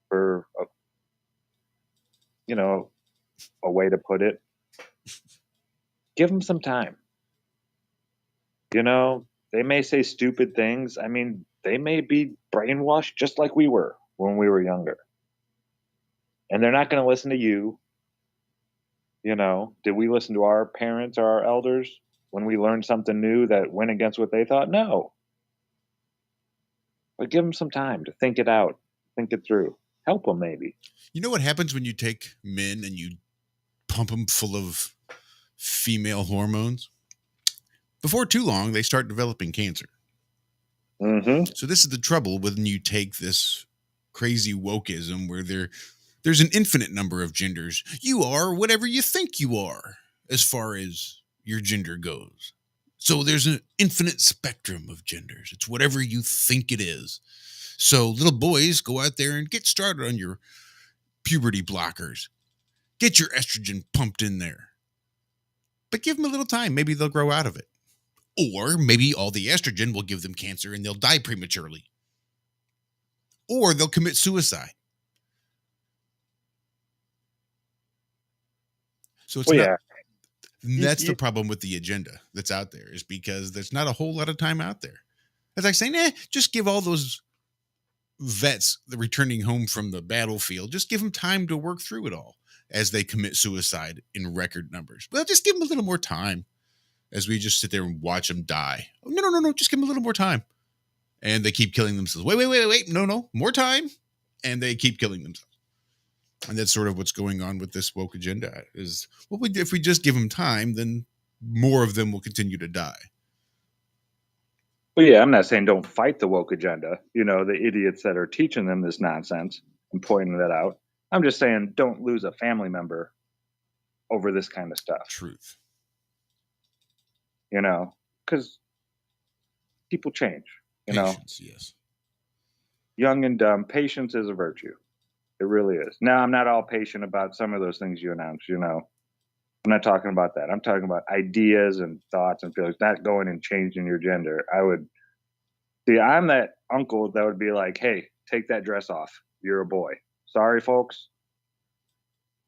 for, a way to put it, give them some time. They may say stupid things. I mean, they may be brainwashed just like we were when we were younger. And they're not going to listen to you. Did we listen to our parents or our elders when we learned something new that went against what they thought? No. But give them some time to think it out, think it through. Help them maybe. You know what happens when you take men and you pump them full of female hormones? Before too long, they start developing cancer. Mm-hmm. So this is the trouble when you take this crazy wokeism where there's an infinite number of genders. You are whatever you think you are as far as your gender goes. So there's an infinite spectrum of genders. It's whatever you think it is. So little boys, go out there and get started on your puberty blockers. Get your estrogen pumped in there. But give them a little time. Maybe they'll grow out of it. Or maybe all the estrogen will give them cancer and they'll die prematurely. Or they'll commit suicide. So it's that's the problem with the agenda that's out there, is because there's not a whole lot of time out there. It's like saying, just give all those vets returning home from the battlefield, just give them time to work through it all as they commit suicide in record numbers. Well, just give them a little more time as we just sit there and watch them die. No, just give them a little more time. And they keep killing themselves. Wait, no, more time. And they keep killing themselves. And that's sort of what's going on with this woke agenda is, if we just give them time, then more of them will continue to die. Well, yeah, I'm not saying don't fight the woke agenda, the idiots that are teaching them this nonsense and pointing that out. I'm just saying don't lose a family member over this kind of stuff. Truth. Because people change, Patience, yes. Young and dumb, patience is a virtue. It really is. Now, I'm not all patient about some of those things you announced, I'm not talking about that. I'm talking about ideas and thoughts and feelings, not going and changing your gender. I'm that uncle that would be like, hey, take that dress off. You're a boy. Sorry, folks.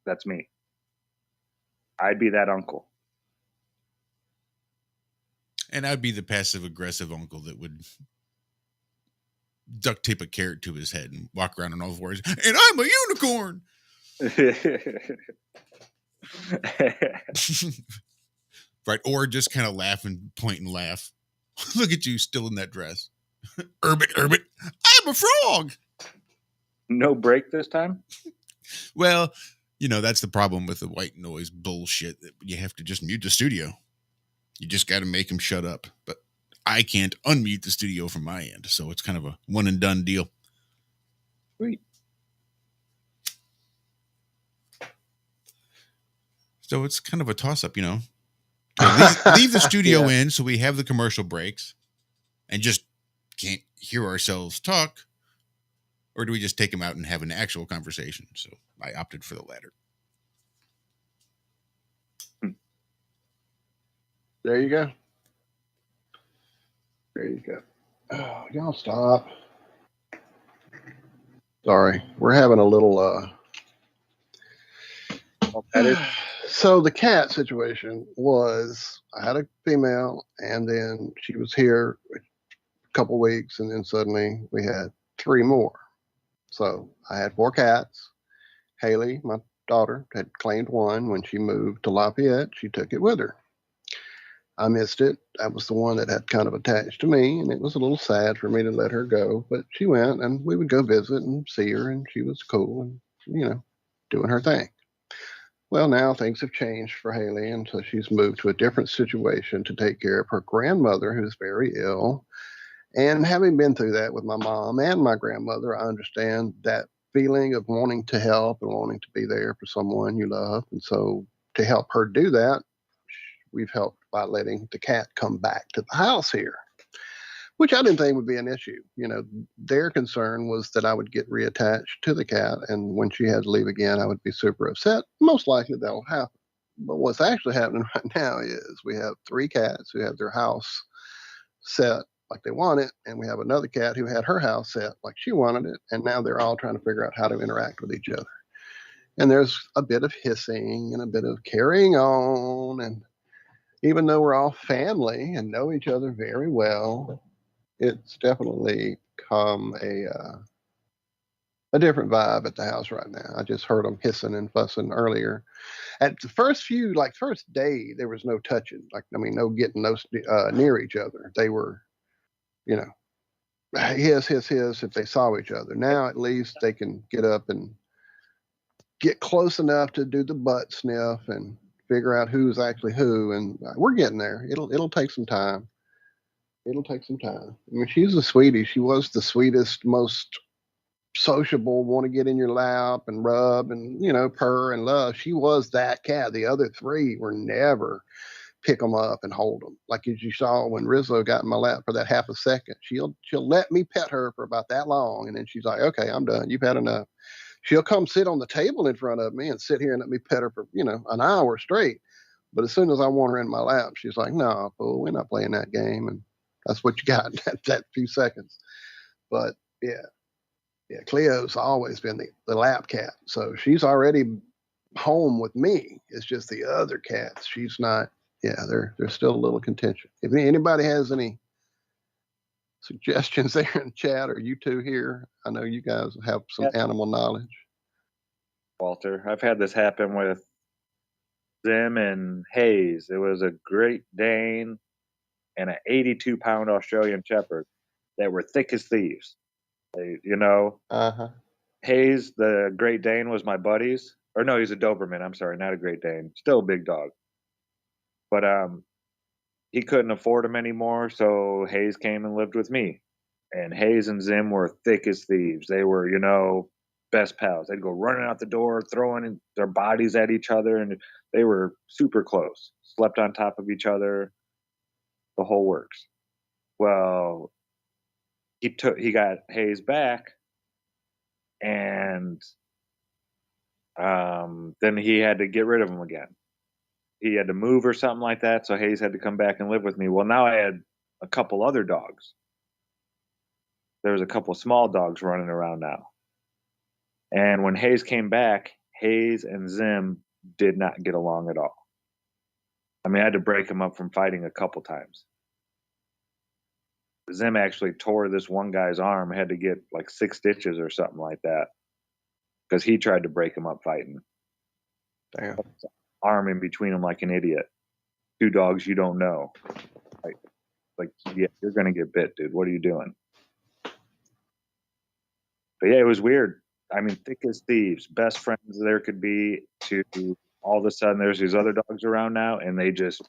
That's me. I'd be that uncle. And I'd be the passive-aggressive uncle that would duct tape a carrot to his head and walk around on all fours. And I'm a unicorn. Right. Or just kind of laugh and point and laugh. Look at you still in that dress. Erbit. I'm a frog. No break this time? Well, that's the problem with the white noise bullshit. That you have to just mute the studio. You just got to make them shut up. But I can't unmute the studio from my end. So it's kind of a one and done deal. Sweet. So it's kind of a toss up, leave the studio in so we have the commercial breaks and just can't hear ourselves talk. Or do we just take them out and have an actual conversation? So I opted for the latter. There you go. Oh, y'all stop. Sorry. We're having a little so the cat situation was, I had a female and then she was here a couple weeks and then suddenly we had 3 more. So I had 4 cats. Haley, my daughter, had claimed one. When she moved to Lafayette, she took it with her. I missed it. That was the one that had kind of attached to me, and it was a little sad for me to let her go. But she went, and we would go visit and see her, and she was cool and, doing her thing. Well, now things have changed for Haley, and so she's moved to a different situation to take care of her grandmother, who's very ill. And having been through that with my mom and my grandmother, I understand that feeling of wanting to help and wanting to be there for someone you love. And so to help her do that, we've helped by letting the cat come back to the house here, which I didn't think would be an issue. Their concern was that I would get reattached to the cat, and when she had to leave again, I would be super upset. Most likely that will happen. But what's actually happening right now is we have 3 cats who have their house set like they want it, and we have another cat who had her house set like she wanted it, and now they're all trying to figure out how to interact with each other. And there's a bit of hissing and a bit of carrying on, and even though we're all family and know each other very well, it's definitely become a different vibe at the house right now. I just heard them hissing and fussing earlier. At the first day, there was no touching, no getting near each other. They were, hiss if they saw each other. Now at least they can get up and get close enough to do the butt sniff and figure out who's actually who. And we're getting there. It'll take some time. It'll take some time. I mean, she's a sweetie. She was the sweetest, most sociable, want to get in your lap and rub and, purr and love. She was that cat. The other 3 were never pick them up and hold them. Like as you saw when Rizzo got in my lap for that half a second, she'll let me pet her for about that long. And then she's like, okay, I'm done. You've had enough. She'll come sit on the table in front of me and sit here and let me pet her for, an hour straight. But as soon as I want her in my lap, she's like, no, fool, we're not playing that game. And that's what you got in that few seconds. But yeah, Cleo's always been the lap cat. So she's already home with me. It's just the other cats. She's not. Yeah, there's still a little contention. If anybody has any suggestions there in chat, or you two here, I know you guys have some animal knowledge. Walter, I've had this happen with Zim and Hayes. It was a Great Dane and an 82-pound Australian Shepherd that were thick as thieves. Hayes, the Great Dane, was my buddy's. Or no, he's a Doberman. I'm sorry, not a Great Dane. Still a big dog. But he couldn't afford him anymore, so Hayes came and lived with me. And Hayes and Zim were thick as thieves. They were, best pals. They'd go running out the door, throwing their bodies at each other, and they were super close. Slept on top of each other, the whole works. Well, he got Hayes back, and then he had to get rid of him again. He had to move or something like that, so Hayes had to come back and live with me. Well, now I had a couple other dogs. There was a couple small dogs running around now. And when Hayes came back, Hayes and Zim did not get along at all. I mean, I had to break them up from fighting a couple times. Zim actually tore this one guy's arm, had to get like 6 stitches or something like that, because he tried to break him up fighting. Damn. Arm in between them like an idiot. 2 dogs you don't know. Like, yeah, you're going to get bit, dude. What are you doing? But yeah, it was weird. I mean, thick as thieves, best friends there could be, to all of a sudden there's these other dogs around now, and they just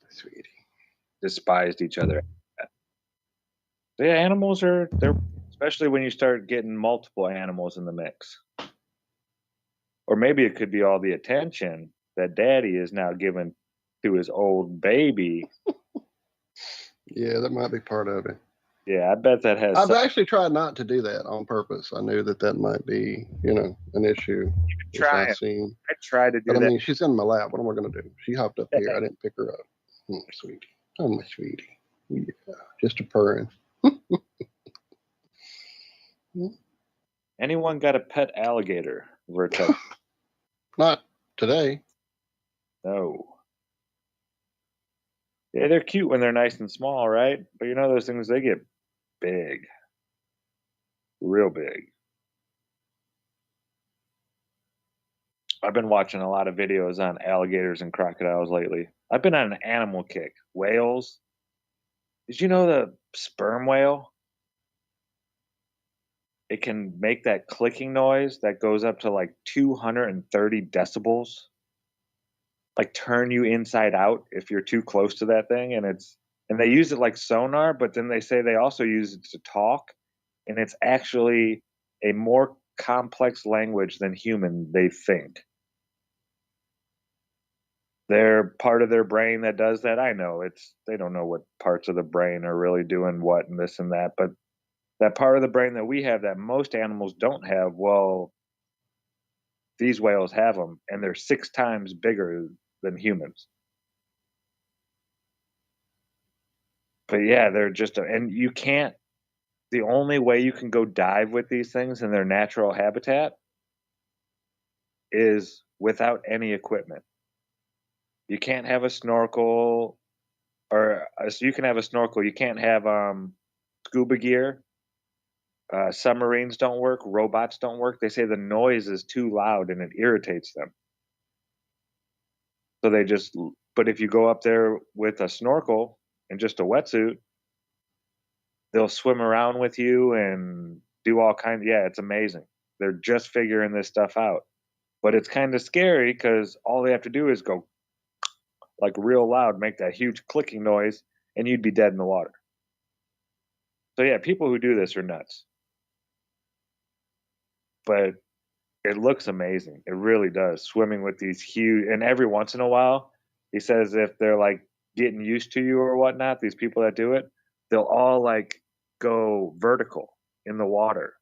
despised each other. So yeah, animals they're, especially when you start getting multiple animals in the mix. Or maybe it could be all the attention that daddy is now giving to his old baby. Yeah, that might be part of it. Yeah, I bet that has. I've actually tried not to do that on purpose. I knew that might be, an issue. Try it. I tried to do but that. I mean, she's in my lap. What am I going to do? She hopped up here. I didn't pick her up. Oh, my sweetie. Oh, my sweetie. Yeah, just a purring. Anyone got a pet alligator? Not today. No. Yeah, they're cute when they're nice and small, right? But those things, they get big. Real big. I've been watching a lot of videos on alligators and crocodiles lately. I've been on an animal kick. Whales. Did you know the sperm whale? It can make that clicking noise that goes up to like 230 decibels. Like turn you inside out if you're too close to that thing. And they use it like sonar, but then they say they also use it to talk. And it's actually a more complex language than human, they think. They're part of their brain that does that. I know they don't know what parts of the brain are really doing what and this and that, but that part of the brain that we have that most animals don't have, well, these whales have them, and they're 6 times bigger than humans. But yeah, they're just, and you can't, the only way you can go dive with these things in their natural habitat is without any equipment. You can't have a snorkel, or so you can have a snorkel. You can't have scuba gear. Submarines don't work. Robots don't work. They say the noise is too loud and it irritates them. So they just, but if you go up there with a snorkel and just a wetsuit, they'll swim around with you and do all kinds. Yeah, it's amazing. They're just figuring this stuff out. But it's kind of scary because all they have to do is go like real loud, make that huge clicking noise, and you'd be dead in the water. So yeah, people who do this are nuts. But it looks amazing. It really does. Swimming with these huge, and every once in a while, he says if they're like getting used to you or whatnot, these people that do it, they'll all like go vertical in the water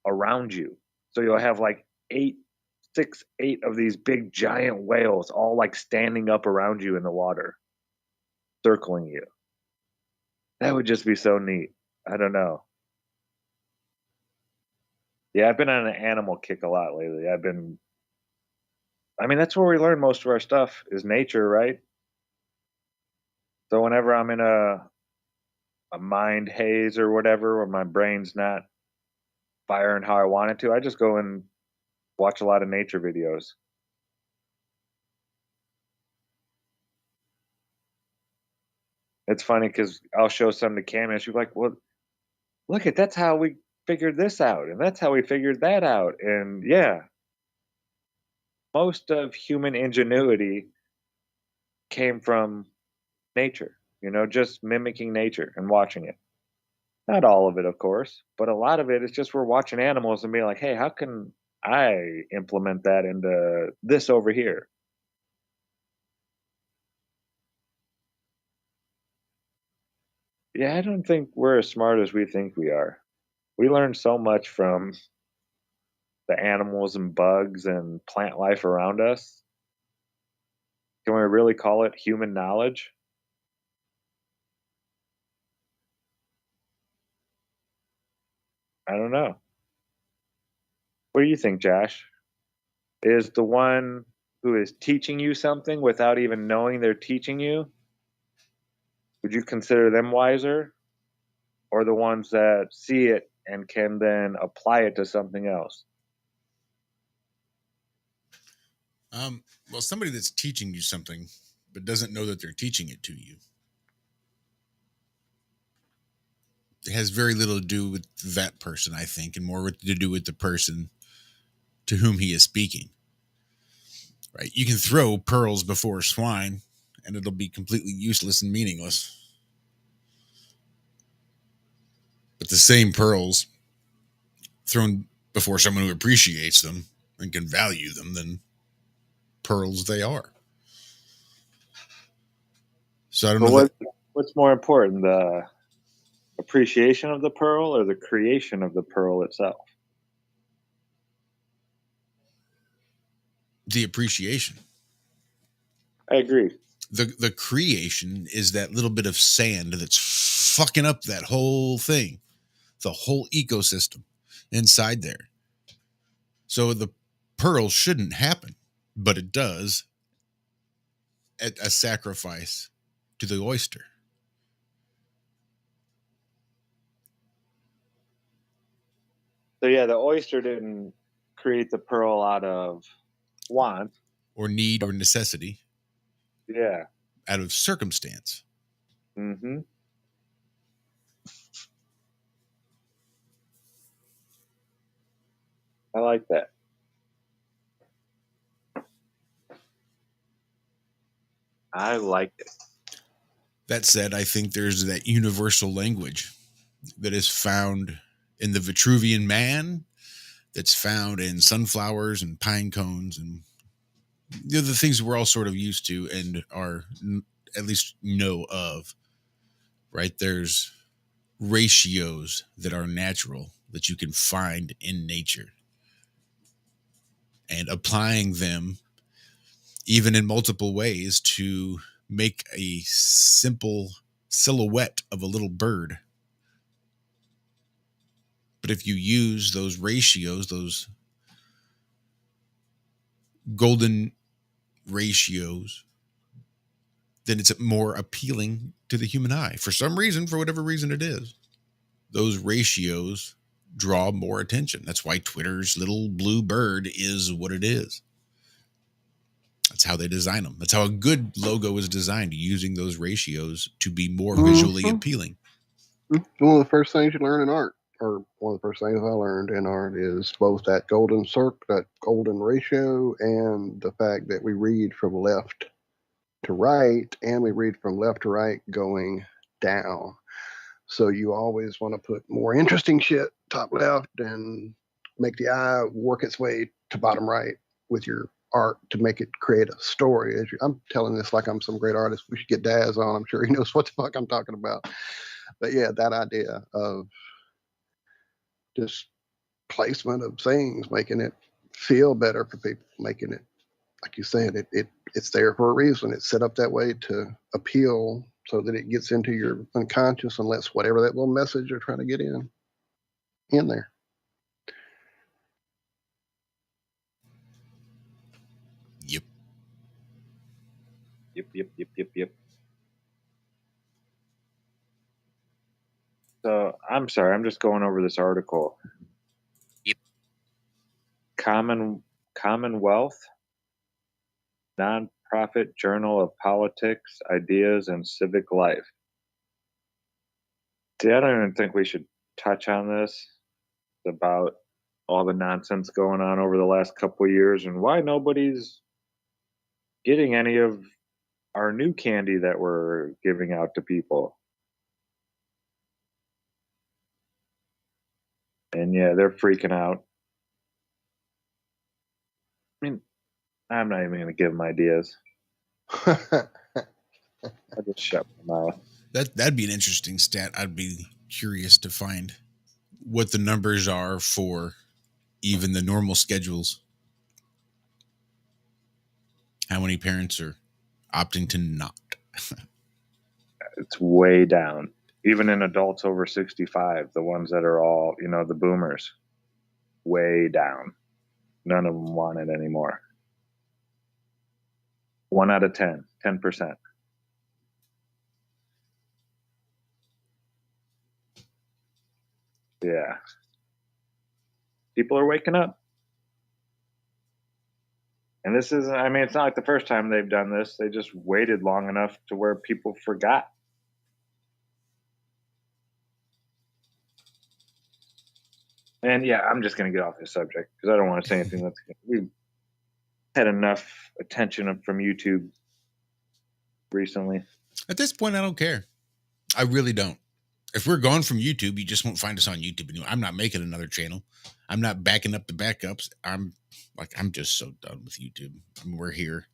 around you. So you'll have like 8 of these big giant whales all like standing up around you in the water, circling you. That would just be so neat. I don't know. Yeah, I've been on an animal kick a lot lately. I mean, that's where we learn most of our stuff is nature, right? So whenever I'm in a mind haze or whatever, where my brain's not firing how I want it to, I just go and watch a lot of nature videos. It's funny because I'll show some to Cam and she'll be like, well, look that's how we figured this out. And that's how we figured that out. And yeah, most of human ingenuity came from nature, just mimicking nature and watching it. Not all of it, of course, but a lot of it is just we're watching animals and being like, hey, how can I implement that into this over here? Yeah, I don't think we're as smart as we think we are. We learn so much from the animals and bugs and plant life around us. Can we really call it human knowledge? I don't know. What do you think, Josh? Is the one who is teaching you something without even knowing they're teaching you, would you consider them wiser? Or the ones that see it and can then apply it to something else? Well, somebody that's teaching you something but doesn't know that they're teaching it to you, it has very little to do with that person, I think, and more to do with the person to whom he is speaking. Right? You can throw pearls before swine, and it'll be completely useless and meaningless. But the same pearls thrown before someone who appreciates them and can value them, then pearls they are. So I don't know. What's more important, the appreciation of the pearl or the creation of the pearl itself? The appreciation. I agree. The creation is that little bit of sand that's fucking up that whole thing, the whole ecosystem inside there. So the pearl shouldn't happen, but it does at a sacrifice to the oyster. So yeah, the oyster didn't create the pearl out of want or need or necessity. Yeah. out of circumstance. Mm-hmm. I like that. I like it. That said, I think there's that universal language that is found in the Vitruvian Man, that's found in sunflowers and pine cones and the things we're all sort of used to and are at least know of, right? There's ratios that are natural that you can find in nature, and applying them even in multiple ways to make a simple silhouette of a little bird. But if you use those ratios, those golden ratios, then it's more appealing to the human eye. For some reason, for whatever reason it is, those ratios draw more attention. That's why Twitter's little blue bird is what it is. That's how they design them. That's how a good logo is designed, using those ratios to be more visually appealing. One of the first things you learn in art, or one of the first things I learned in art, is both that golden circle, that golden ratio, and the fact that we read from left to right, and we read from left to right going down. So you always want to put more interesting shit top left and make the eye work its way to bottom right with your art to make it create a story. I'm telling this like I'm some great artist. We should get Daz on. I'm sure he knows what the fuck I'm talking about. But yeah, that idea of just placement of things, making it feel better for people, making it, like you said, it's there for a reason. It's set up that way to appeal so that it gets into your unconscious and lets whatever that little message they're trying to get in there. Yep. Yep. So I'm sorry, I'm just going over this article. Yep. Commonwealth, nonprofit journal of politics, ideas, and civic life. See, I don't even think we should touch on this about all the nonsense going on over the last couple of years and why nobody's getting any of our new candy that we're giving out to people. And yeah, they're freaking out. I mean, I'm not even going to give them ideas. I just shut my mouth. That'd be an interesting stat. I'd be curious to find what the numbers are for even the normal schedules. How many parents are opting to not? It's way down. Even in adults over 65, the ones that are all, the boomers, way down. None of them want it anymore. 1 out of 10, 10%. Yeah. People are waking up. And this is, it's not like the first time they've done this. They just waited long enough to where people forgot. And yeah, I'm just going to get off this subject because I don't want to say anything we've had enough attention from YouTube recently. At this point, I don't care. I really don't. If we're gone from YouTube, you just won't find us on YouTube anymore. I'm not making another channel. I'm not backing up the backups. I'm just so done with YouTube. We're here.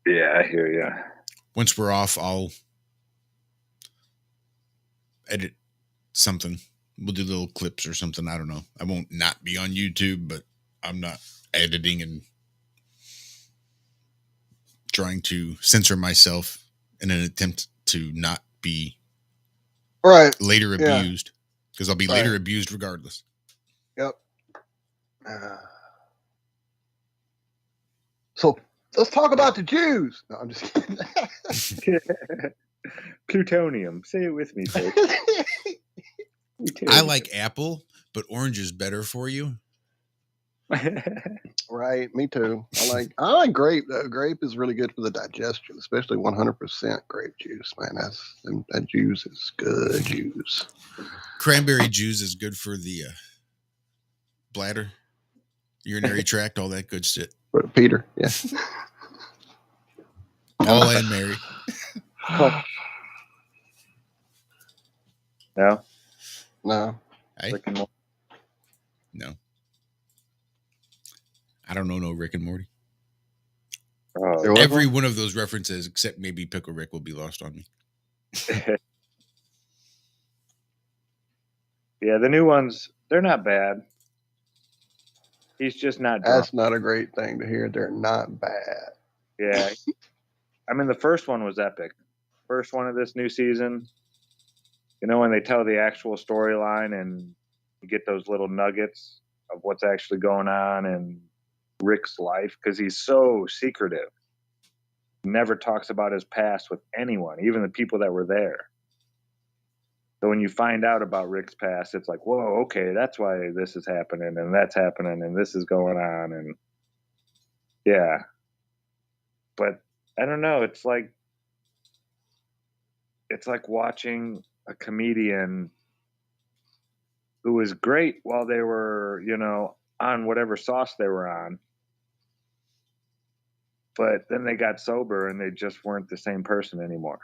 Yeah, I hear you. Once we're off, I'll edit something. We'll do little clips or something. I don't know. I won't not be on YouTube, but I'm not editing and trying to censor myself in an attempt to not be later abused, because I'll be later abused regardless. Yep. So let's talk about the Jews. No, I'm just kidding. Plutonium. Say it with me, folks. I like apple, but orange is better for you. Right, me too. I like grape though. Grape is really good for the digestion, especially 100% grape juice. Man, that juice is good juice. Cranberry juice is good for the bladder, urinary tract, all that good shit. For Peter, yeah. Paul and Mary. No. No. Hey? No. I don't know no Rick and Morty. Every one of those references, except maybe Pickle Rick, will be lost on me. Yeah, the new ones, they're not bad. He's just not drunk. That's not a great thing to hear. They're not bad. Yeah. I mean, the first one was epic. First one of this new season. You know, when they tell the actual storyline and you get those little nuggets of what's actually going on in Rick's life, because he's so secretive. Never talks about his past with anyone, even the people that were there. So when you find out about Rick's past, it's like, whoa, okay, that's why this is happening and that's happening and this is going on. And yeah. But I don't know. It's like watching a comedian who was great while they were, you know, on whatever sauce they were on. But then they got sober and they just weren't the same person anymore.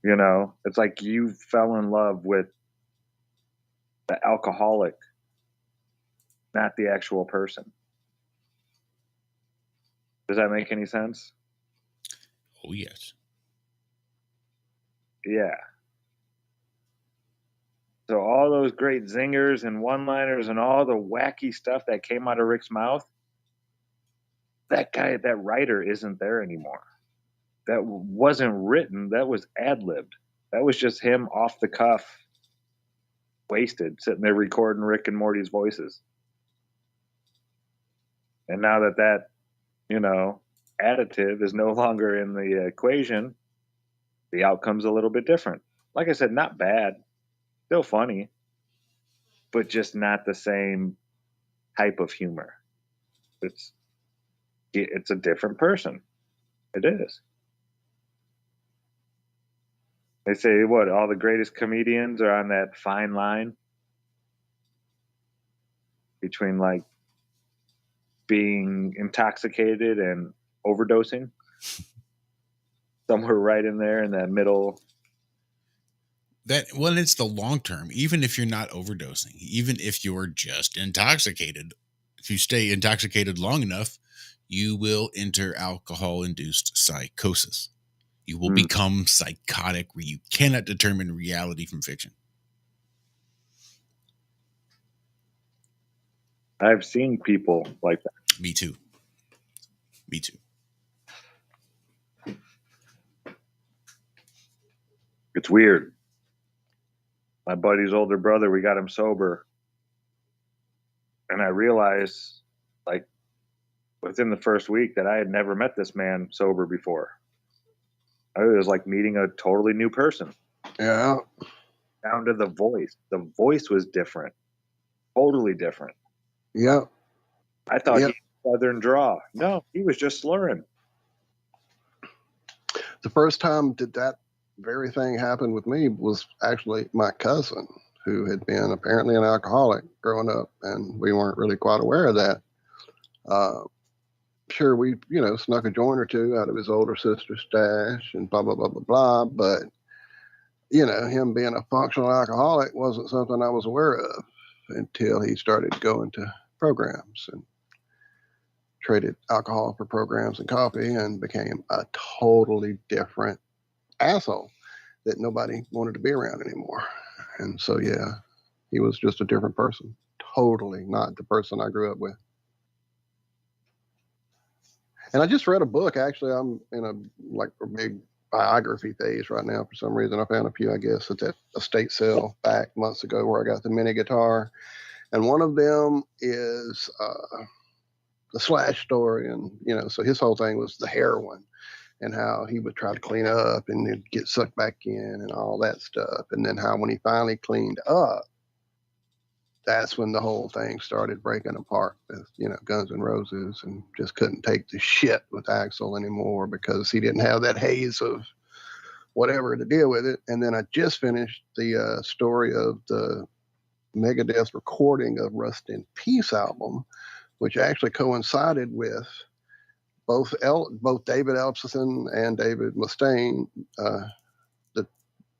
You know, it's like you fell in love with the alcoholic, not the actual person. Does that make any sense? Oh, yes. Yeah. So all those great zingers and one-liners and all the wacky stuff that came out of Rick's mouth, that guy, that writer isn't there anymore. That wasn't written. That was ad-libbed. That was just him off the cuff, wasted, sitting there recording Rick and Morty's voices. And now that, you know, additive is no longer in the equation, the outcome's a little bit different. Like I said, not bad. Still funny, but just not the same type of humor. It's a different person. It is. They say what all the greatest comedians are on that fine line between like being intoxicated and overdosing. Somewhere right in there in that middle. It's the long term. Even if you're not overdosing, even if you're just intoxicated, if you stay intoxicated long enough, you will enter alcohol-induced psychosis. You will become psychotic where you cannot determine reality from fiction. I've seen people like that. Me too. It's weird. My buddy's older brother, we got him sober. And I realized, like, within the first week that I had never met this man sober before. It was like meeting a totally new person. Yeah. Down to the voice. The voice was different. Totally different. Yep. I thought he had a southern draw. No, he was just slurring. The first time that very thing happened with me was actually my cousin, who had been apparently an alcoholic growing up, and we weren't really quite aware of that. Sure, we, you know, snuck a joint or two out of his older sister's stash and blah, blah, blah, blah, blah. But, you know, him being a functional alcoholic wasn't something I was aware of until he started going to programs and traded alcohol for programs and coffee and became a totally different asshole that nobody wanted to be around anymore. And so, yeah, he was just a different person. Totally not the person I grew up with. And I just read a book. Actually, I'm in a big biography phase right now. For some reason, I found a few, I guess, at that estate sale back months ago where I got the mini guitar. And one of them is the Slash story. And, you know, so his whole thing was the heroin and how he would try to clean up and it'd get sucked back in and all that stuff. And then how when he finally cleaned up, that's when the whole thing started breaking apart with, Guns N' Roses, and just couldn't take the shit with Axl anymore because he didn't have that haze of whatever to deal with it. And then I just finished the story of the Megadeth recording of Rust in Peace album, which actually coincided with both David Ellefson and David Mustaine, the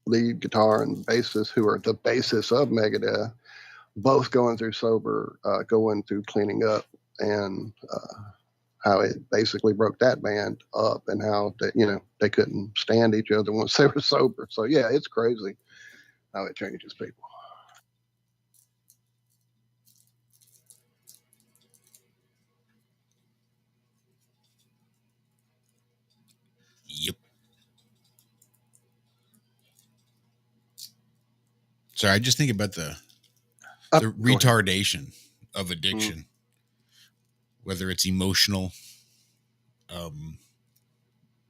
lead guitar and bassist, who are the bassists of Megadeth, both going through cleaning up, and how it basically broke that band up, and how they couldn't stand each other once they were sober. So yeah, it's crazy how it changes people. Yep. Sorry, I just think about the retardation of addiction, whether it's emotional,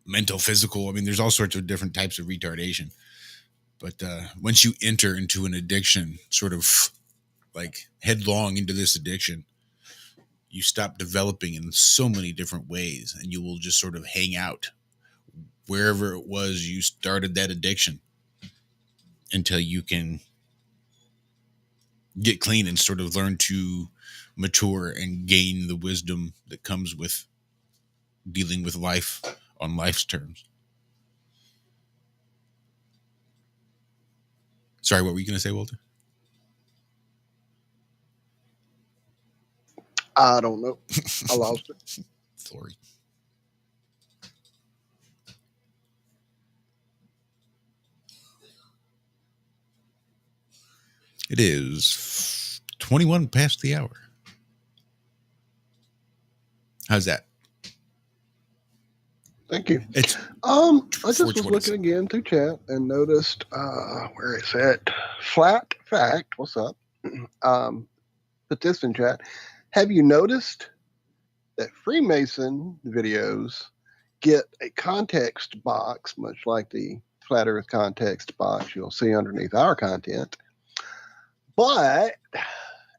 mental, physical. I mean, there's all sorts of different types of retardation. But once you enter into an addiction, sort of like headlong into this addiction, you stop developing in so many different ways, and you will just sort of hang out wherever it was you started that addiction until you can get clean and sort of learn to mature and gain the wisdom that comes with dealing with life on life's terms. Sorry, what were you going to say, Walter? I don't know. I lost it. Sorry. It is 21 past the hour. How's that? Thank you. I just was looking again through chat and noticed where is it? Flat Fact. What's up? Put this in chat. Have you noticed that Freemason videos get a context box, much like the Flat Earth context box you'll see underneath our content, but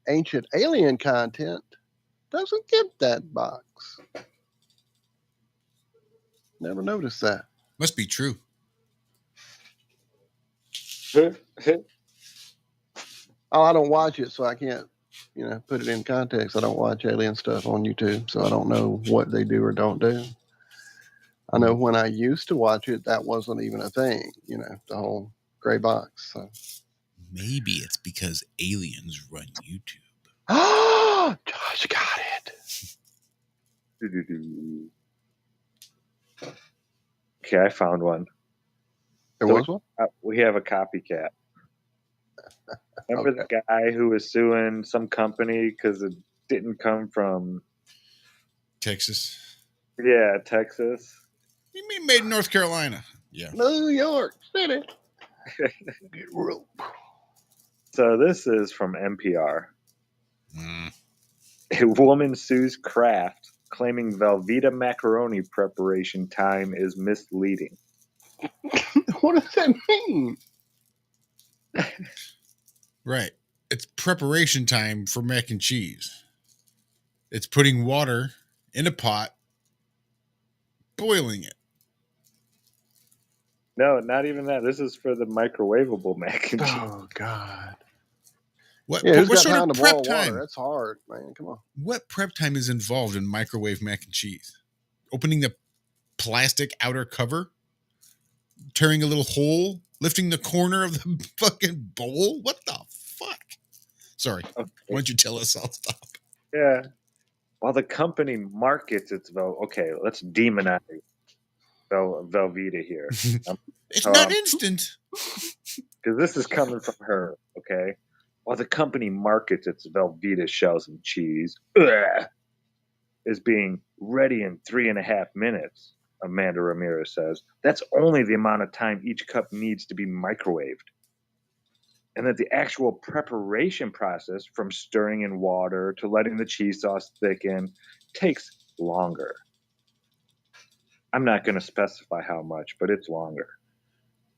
Ancient Alien content doesn't get that box? Never noticed that. Must be true. Oh, I don't watch it, so I can't, put it in context. I don't watch alien stuff on YouTube, so I don't know what they do or don't do. I know when I used to watch it, that wasn't even a thing, the whole gray box. So. Maybe it's because aliens run YouTube. Oh, Josh got it. Okay, I found one. There was one? We have a copycat. Remember the guy who was suing some company because it didn't come from Texas? Yeah, Texas. You mean made in North Carolina? Yeah. New York City. Get real. So this is from NPR. A woman sues Kraft, claiming Velveeta macaroni preparation time is misleading. What does that mean? Right. It's preparation time for mac and cheese. It's putting water in a pot, boiling it. No, not even that. This is for the microwavable mac and cheese. Oh, God. What What sort of prep time? Water? That's hard, man. Come on. What prep time is involved in microwave mac and cheese? Opening the plastic outer cover, tearing a little hole, lifting the corner of the fucking bowl? What the fuck? Sorry. Okay. Why don't you tell us? I'll stop. Yeah. While the company markets its okay, let's demonize Velveeta here. It's not instant. Because this is coming from her, okay? While the company markets its Velveeta shells and cheese is being ready in 3.5 minutes, Amanda Ramirez says, that's only the amount of time each cup needs to be microwaved. And that the actual preparation process, from stirring in water to letting the cheese sauce thicken, takes longer. I'm not going to specify how much, but it's longer.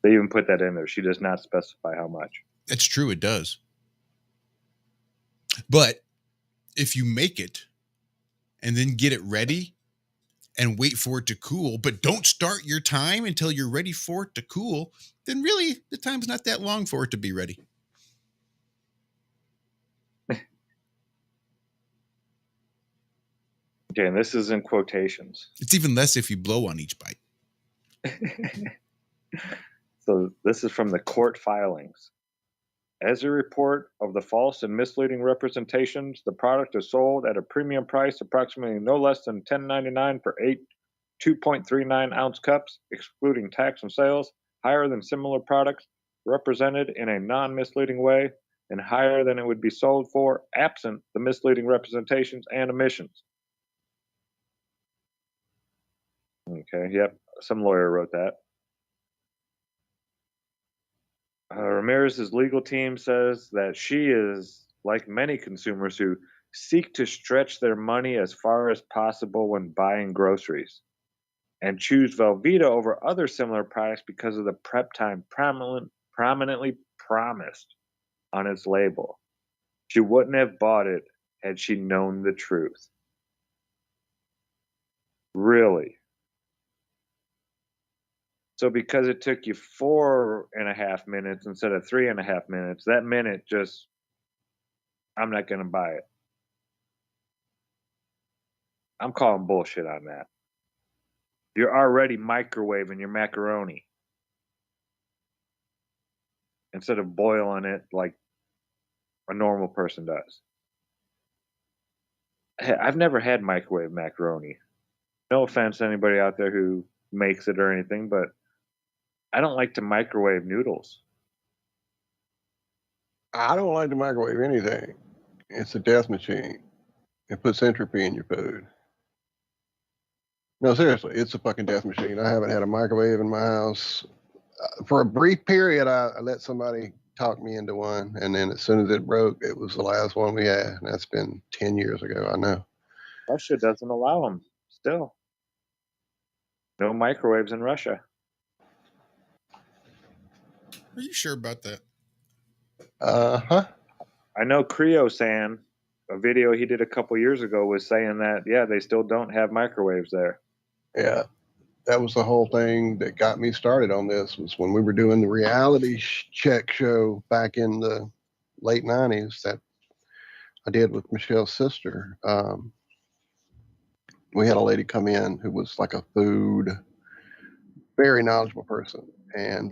They even put that in there. She does not specify how much. It's true. It does. But if you make it and then get it ready and wait for it to cool, but don't start your time until you're ready for it to cool, then really the time's not that long for it to be ready. Okay, and this is in quotations. It's even less if you blow on each bite. So this is from the court filings. As a report of the false and misleading representations, the product is sold at a premium price, approximately no less than $10.99 for 8 2.39 ounce cups, excluding tax and sales, higher than similar products represented in a non-misleading way, and higher than it would be sold for absent the misleading representations and omissions. Okay, yep, some lawyer wrote that. Ramirez's legal team says that she is like many consumers who seek to stretch their money as far as possible when buying groceries and choose Velveeta over other similar products because of the prep time prominently promised on its label. She wouldn't have bought it had she known the truth. Really? So because it took you 4.5 minutes instead of 3.5 minutes, that minute just, I'm not going to buy it. I'm calling bullshit on that. You're already microwaving your macaroni instead of boiling it like a normal person does. I've never had microwave macaroni. No offense to anybody out there who makes it or anything, but I don't like to microwave noodles. I don't like to microwave anything. It's a death machine. It puts entropy in your food. No, seriously, it's a fucking death machine. I haven't had a microwave in my house. For a brief period, I let somebody talk me into one, and then as soon as it broke, it was the last one we had. And that's been 10 years ago, I know. Russia doesn't allow them still. No microwaves in Russia. Are you sure about that? Uh-huh. I know Creo-san, a video he did a couple years ago, was saying that, yeah, they still don't have microwaves there. Yeah. That was the whole thing that got me started on this, was when we were doing the reality check show back in the late 90s that I did with Michelle's sister. We had a lady come in who was like a food, very knowledgeable person, and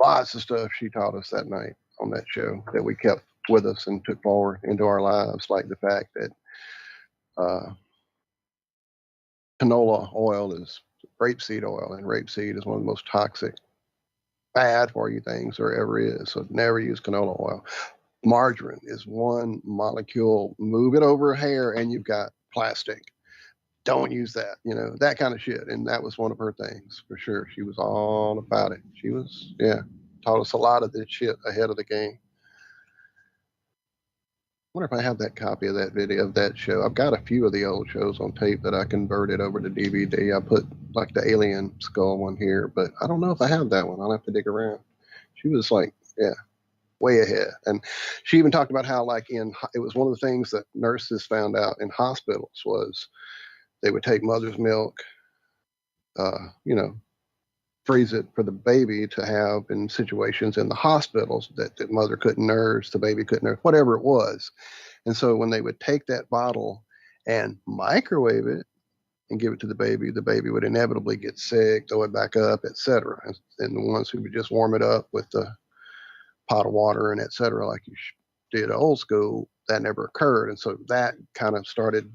lots of stuff she taught us that night on that show that we kept with us and took forward into our lives, like the fact that canola oil is rapeseed oil, and rapeseed is one of the most toxic, bad for you things there ever is. So never use canola oil. Margarine is one molecule. Move it over a hair and you've got plastic. Don't use that, that kind of shit. And that was one of her things for sure. She was all about it. She was, taught us a lot of this shit ahead of the game. I wonder if I have that copy of that video of that show. I've got a few of the old shows on tape that I converted over to DVD. I put like the alien skull one here, but I don't know if I have that one. I'll have to dig around. She was like, way ahead. And she even talked about how like it was one of the things that nurses found out in hospitals was they would take mother's milk, freeze it for the baby to have in situations in the hospitals that the mother couldn't nurse, the baby couldn't nurse, whatever it was. And so when they would take that bottle and microwave it and give it to the baby would inevitably get sick, throw it back up, etc. And the ones who would just warm it up with the pot of water and etc., like you did old school, that never occurred. And so that kind of started,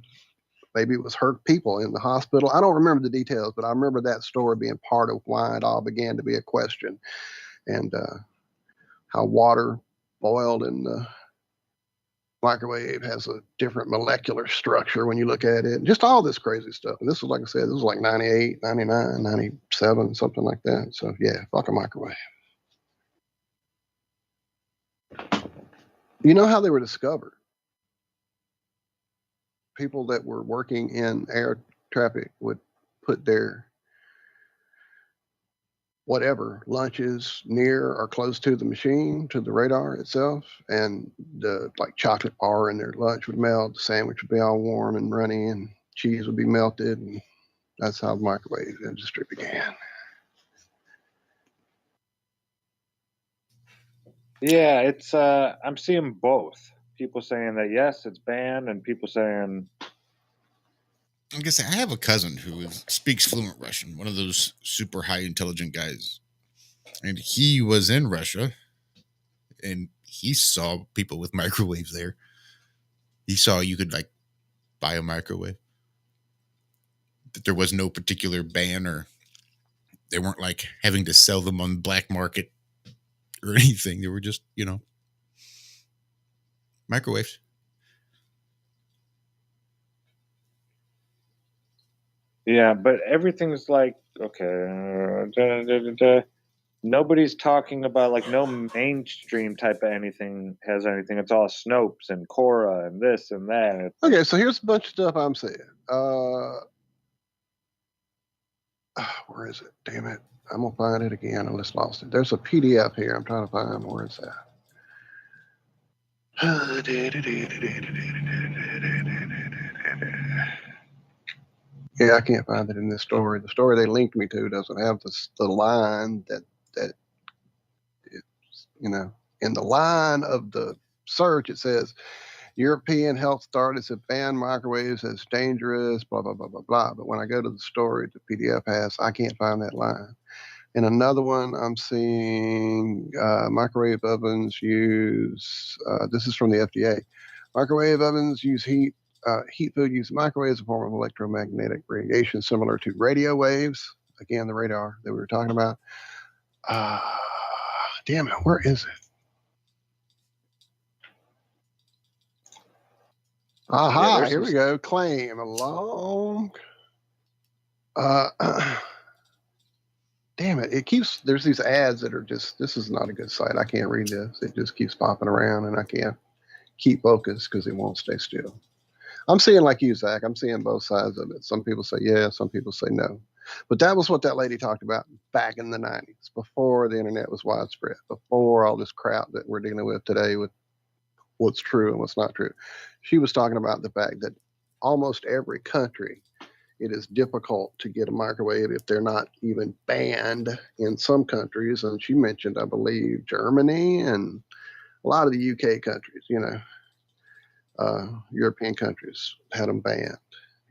maybe it was hurt people in the hospital. I don't remember the details, but I remember that story being part of why it all began to be a question. And how water boiled in the microwave has a different molecular structure when you look at it. Just all this crazy stuff. And this was, like I said, this was like 98, 99, 97, something like that. So yeah, fuck a microwave. You know how they were discovered? People that were working in air traffic would put their whatever lunches near or close to the machine, to the radar itself, and the like chocolate bar in their lunch would melt, the sandwich would be all warm and runny, and cheese would be melted, and that's how the microwave industry began. Yeah, it's I'm seeing both. People saying that yes, it's banned, and people saying I guess I have a cousin who speaks fluent Russian, one of those super high intelligent guys. And he was in Russia and he saw people with microwaves there. He saw you could like buy a microwave. That there was no particular ban, or they weren't like having to sell them on the black market or anything. They were just, microwaves. yeah, but everything's like okay. Nobody's talking about like no mainstream type of anything has anything. It's all Snopes and Cora and this and that. Okay, so here's a bunch of stuff I'm saying. Where is it? Damn it. I'm going to find it again. I just lost it. There's a PDF here. I'm trying to find where it's at. Yeah, I can't find it in this story. The story they linked me to doesn't have the line that it's, in the line of the search, it says European health authorities have banned microwaves as dangerous, blah, blah, blah, blah, blah. But when I go to the story the PDF has, I can't find that line. In another one, I'm seeing microwave ovens use, this is from the FDA, microwave ovens use heat food use microwaves as a form of electromagnetic radiation similar to radio waves. Again, the radar that we were talking about. Damn it, where is it? Aha, here we go. Claim along. Damn it. There's these ads that are just, this is not a good site. I can't read this. It just keeps popping around and I can't keep focused because it won't stay still. I'm seeing like you, Zach. I'm seeing both sides of it. Some people say yes, some people say no. But that was what that lady talked about back in the 90s, before the internet was widespread, before all this crap that we're dealing with today with what's true and what's not true. She was talking about the fact that almost every country, it is difficult to get a microwave if they're not even banned in some countries. And she mentioned, I believe, Germany and a lot of the UK countries, European countries had them banned.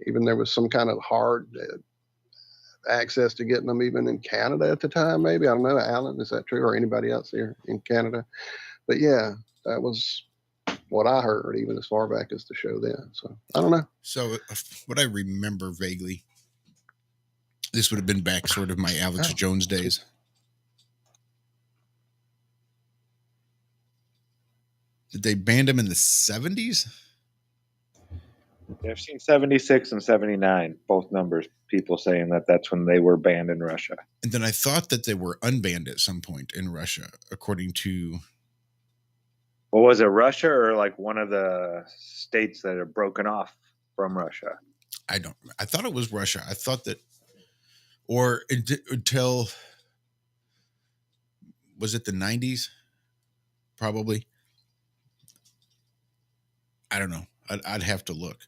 Even there was some kind of hard access to getting them even in Canada at the time, maybe. I don't know, Alan, is that true? Or anybody else here in Canada? But yeah, that was what I heard, even as far back as the show then. So I don't know. So what I remember vaguely, this would have been back sort of my Alex Jones days. Did they ban him in the 70s? Yeah, I've seen 76 and 79, both numbers, people saying that that's when they were banned in Russia. And then I thought that they were unbanned at some point in Russia, according to... Well, was it Russia or like one of the states that are broken off from Russia? I thought it was Russia. I thought that, or until, was it the 90s? Probably. I don't know. I'd have to look.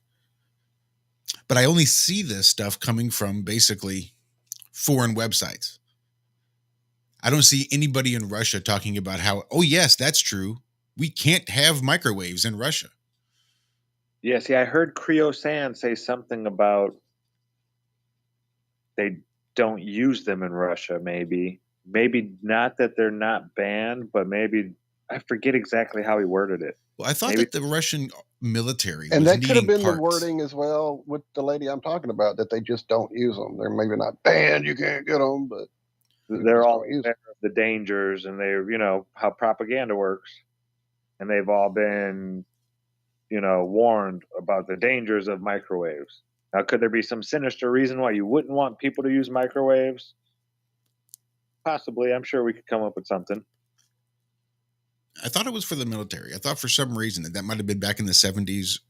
But I only see this stuff coming from basically foreign websites. I don't see anybody in Russia talking about how, oh, yes, that's true. We can't have microwaves in Russia. Yeah, see, I heard Creo San say something about they don't use them in Russia, maybe. Maybe not that they're not banned, but maybe, I forget exactly how he worded it. Well, I thought that the Russian military and was that could have been parts. The wording as well with the lady I'm talking about, that they just don't use them. They're maybe not banned, you can't get them, but they're all aware of the dangers, and they, how propaganda works, and they've all been, warned about the dangers of microwaves. Now, could there be some sinister reason why you wouldn't want people to use microwaves? Possibly. I'm sure we could come up with something. I thought it was for the military. I thought for some reason that might have been back in the 70s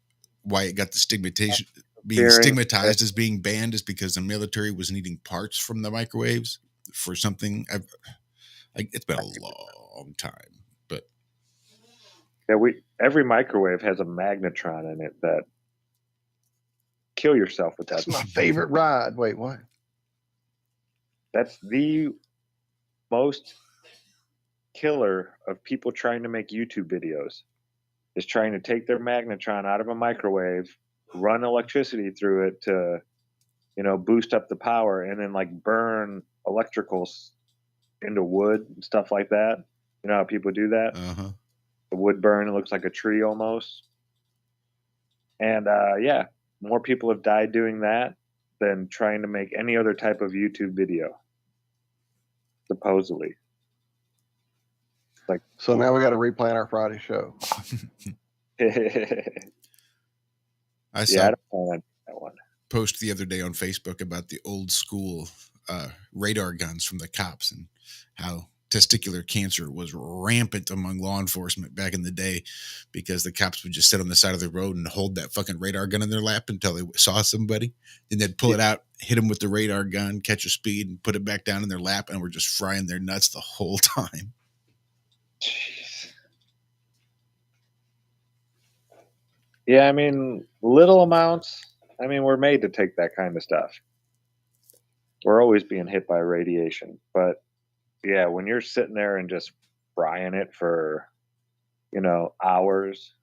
why it got the stigmatization, being stigmatized as being banned is because the military was needing parts from the microwaves. for something. It's been a long time, but yeah, every microwave has a magnetron in it that kill yourself with that. That's my favorite ride. Wait, what? That's the most killer of people trying to make YouTube videos. Is trying to take their magnetron out of a microwave, run electricity through it to, boost up the power, and then like burn electricals into wood and stuff like that. You know how people do that? uh-huh. The wood burn, it looks like a tree almost. And yeah, more people have died doing that than trying to make any other type of YouTube video, supposedly. Like, so now we got to replan our Friday show. I saw I don't want that one. Post the other day on Facebook about the old school radar guns from the cops and how testicular cancer was rampant among law enforcement back in the day because the cops would just sit on the side of the road and hold that fucking radar gun in their lap until they saw somebody. Then they'd pull it out, hit them with the radar gun, catch a speed, and put it back down in their lap, and we're just frying their nuts the whole time. Jeez. Yeah, I mean, little amounts. I mean, we're made to take that kind of stuff. We're always being hit by radiation. But yeah, when you're sitting there and just frying it for, hours,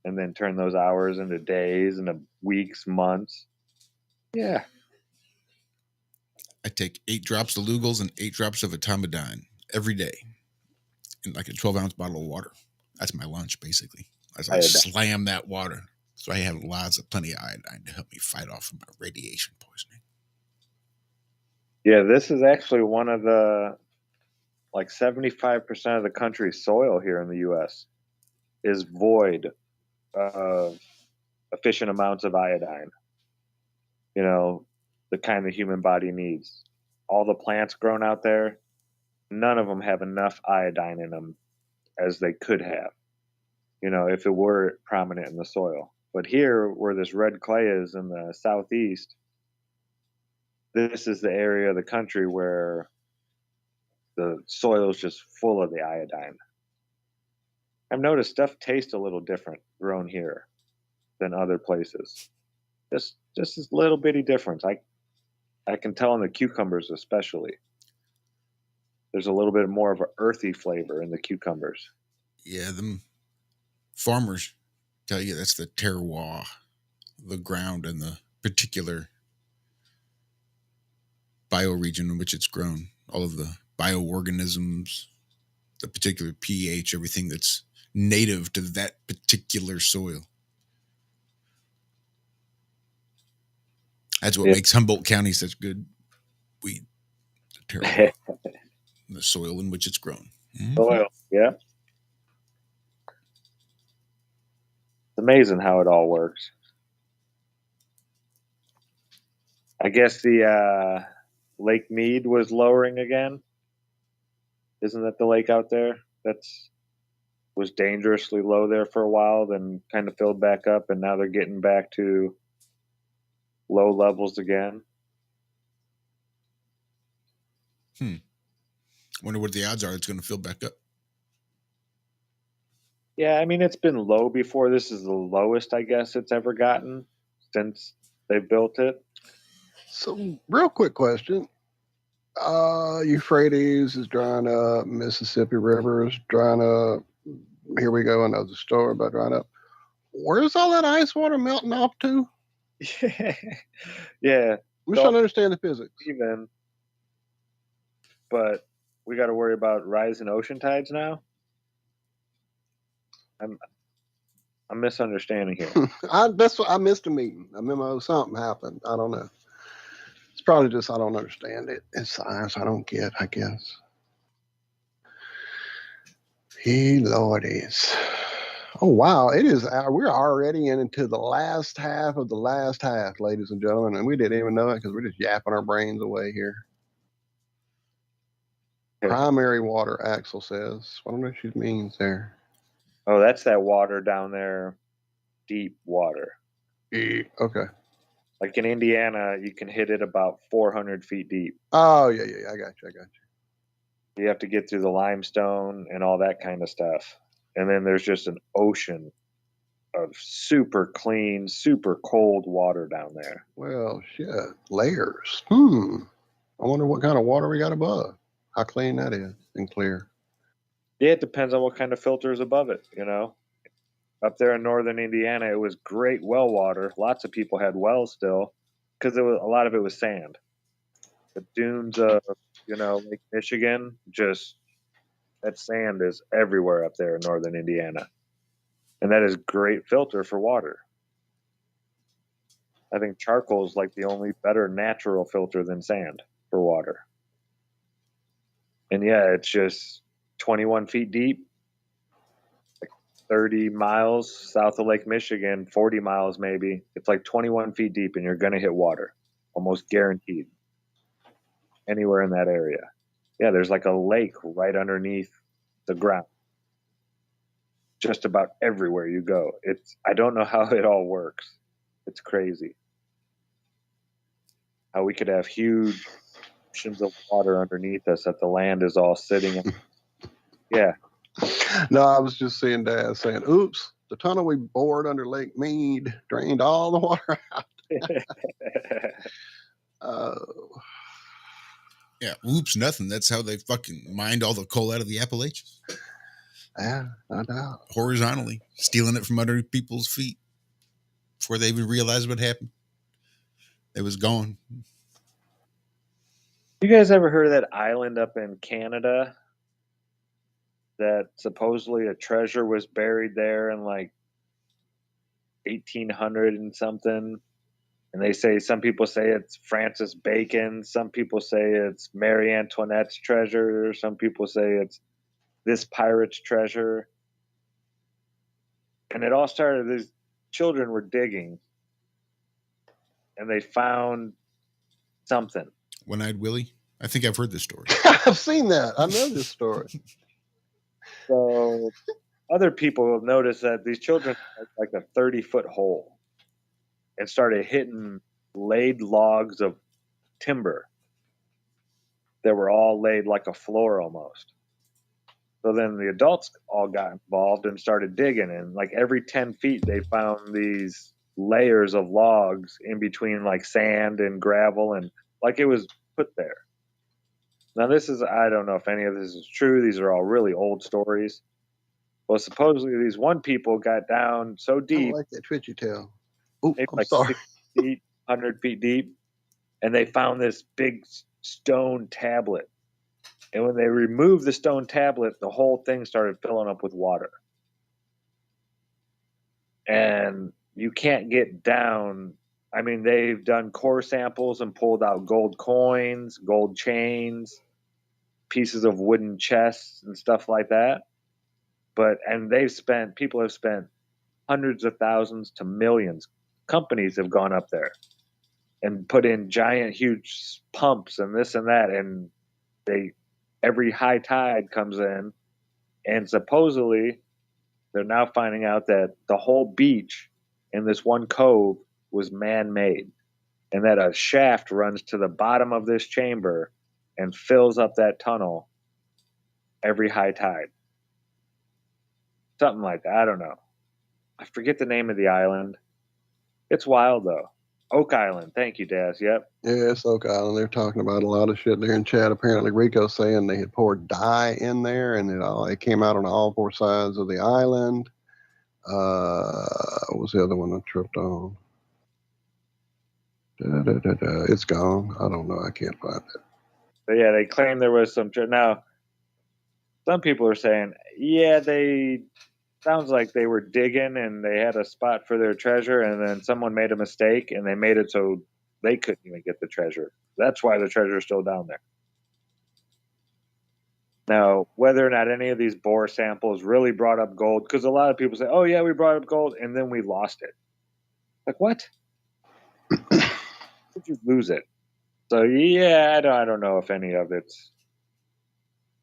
and then turn those hours into days, into weeks, months. Yeah. I take 8 drops of Lugol's and 8 drops of etomidine every day in like a 12-ounce bottle of water. That's my lunch, basically. As I slam that water. So I have plenty of iodine to help me fight off my radiation poisoning. Yeah, this is actually one of the, 75% of the country's soil here in the U.S. is void of efficient amounts of iodine. The kind the human body needs. All the plants grown out there, none of them have enough iodine in them as they could have, if it were prominent in the soil. But here, where this red clay is in the southeast, this is the area of the country where the soil is just full of the iodine. I've noticed stuff tastes a little different grown here than other places. Just this little bitty difference. I can tell in the cucumbers especially. There's a little bit more of an earthy flavor in the cucumbers. Yeah, them farmers tell you that's the terroir, the ground and the particular bioregion in which it's grown. All of the bioorganisms, the particular pH, everything that's native to that particular soil. That's what makes Humboldt County such good weed. The terroir, the soil in which it's grown. Mm-hmm. Soil, yeah. It's amazing how it all works. I guess the Lake Mead was lowering again. Isn't that the lake out there? Was dangerously low there for a while, then kind of filled back up, and now they're getting back to low levels again. Wonder what the odds are it's going to fill back up. Yeah, I mean, it's been low before. This is the lowest, I guess, it's ever gotten since they built it. So, real quick question. Euphrates is drying up. Mississippi River is drying up. Here we go. Another story about drying up. Where's all that ice water melting off to? Yeah. I'm just trying to understand the physics. Even, but we got to worry about rising ocean tides now. I'm misunderstanding here. That's what I missed a meeting. A memo, something happened. I don't know. It's probably just I don't understand it. It's science I don't get, I guess. He lordies. Oh wow, it is. We're already into the last half of the last half, ladies and gentlemen, and we didn't even know it because we're just yapping our brains away here. Primary water, Axel says. I don't know what she means there. Oh, that's that water down there, deep water. Okay. Like in Indiana, you can hit it about 400 feet deep. Oh, yeah. I got you. You have to get through the limestone and all that kind of stuff. And then there's just an ocean of super clean, super cold water down there. Well, shit. Layers. I wonder what kind of water we got above. How clean that is and clear. Yeah, it depends on what kind of filter is above it, you know. Up there in northern Indiana, it was great well water. Lots of people had wells still because a lot of it was sand. The dunes of, Lake Michigan, just that sand is everywhere up there in northern Indiana. And that is great filter for water. I think charcoal is like the only better natural filter than sand for water. And yeah, it's just 21 feet deep, like 30 miles south of Lake Michigan, 40 miles maybe. It's like 21 feet deep and you're going to hit water, almost guaranteed, anywhere in that area. Yeah, there's like a lake right underneath the ground. Just about everywhere you go. I don't know how it all works. It's crazy. How we could have huge oceans of water underneath us that the land is all sitting in. Yeah. No, I was just seeing Dad saying, oops, the tunnel we bored under Lake Mead drained all the water out. Yeah, oops, nothing. That's how they fucking mined all the coal out of the Appalachians. Yeah, no doubt. Horizontally, stealing it from under people's feet before they even realized what happened. It was gone. You guys ever heard of that island up in Canada that supposedly a treasure was buried there in like 1800 and something? And they say, some people say it's Francis Bacon, some people say it's Marie Antoinette's treasure, some people say it's this pirate's treasure. And it all started, these children were digging and they found something. One-Eyed Willie? I think I've heard this story. I've seen that. I know this story. So other people have noticed that these children had like a 30-foot hole and started hitting laid logs of timber that were all laid like a floor almost. So then the adults all got involved and started digging, and like every 10 feet they found these layers of logs in between like sand and gravel, and like it was put there. Now I don't know if any of this is true. These are all really old stories. Well, supposedly these one people got down so deep. I don't like that twitchy tail. Oh, I'm like sorry. 60 feet, 100 feet deep, and they found this big stone tablet. And when they removed the stone tablet, the whole thing started filling up with water. And you can't get down. I mean, they've done core samples and pulled out gold coins, gold chains, pieces of wooden chests and stuff like that. And people have spent hundreds of thousands to millions. Companies have gone up there and put in giant, huge pumps and this and that. And every high tide comes in, and supposedly they're now finding out that the whole beach in this one cove was man-made, and that a shaft runs to the bottom of this chamber and fills up that tunnel every high tide. Something like that. I don't know. I forget the name of the island. It's wild, though. Oak Island. Thank you, Daz. Yep. Yeah, it's Oak Island. They're talking about a lot of shit there in chat. Apparently, Rico's saying they had poured dye in there, and it came out on all four sides of the island. What was the other one I tripped on? It's gone. I don't know. I can't find it. But yeah, they claim there was some. Now, some people are saying, yeah, sounds like they were digging and they had a spot for their treasure, and then someone made a mistake and they made it so they couldn't even get the treasure. That's why the treasure is still down there. Now, whether or not any of these bore samples really brought up gold, because a lot of people say, oh yeah, we brought up gold and then we lost it. Like, what? Did you lose it? So yeah, I don't know if any of it's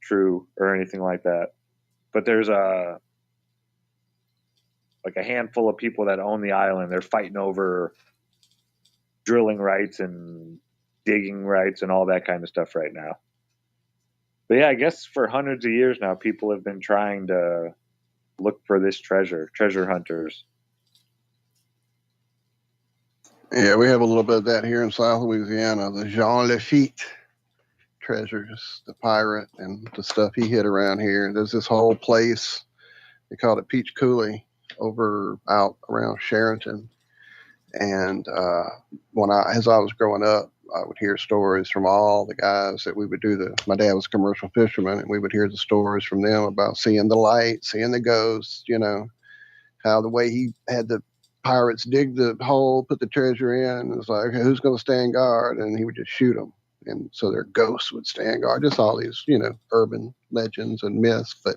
true or anything like that. But there's a handful of people that own the island. They're fighting over drilling rights and digging rights and all that kind of stuff right now. But yeah, I guess for hundreds of years now, people have been trying to look for this treasure hunters. Yeah, we have a little bit of that here in South Louisiana. The Jean Lafitte treasures, the pirate, and the stuff he hid around here. There's this whole place, they call it Peach Coulee, over out around Sharonton. And as I was growing up, I would hear stories from all the guys that we would do my dad was a commercial fisherman, and we would hear the stories from them about seeing the light, seeing the ghosts, how the way he had the pirates dig the hole, put the treasure in. It was like, okay, who's going to stand guard? And he would just shoot them. And so their ghosts would stand guard. Just all these, urban legends and myths. But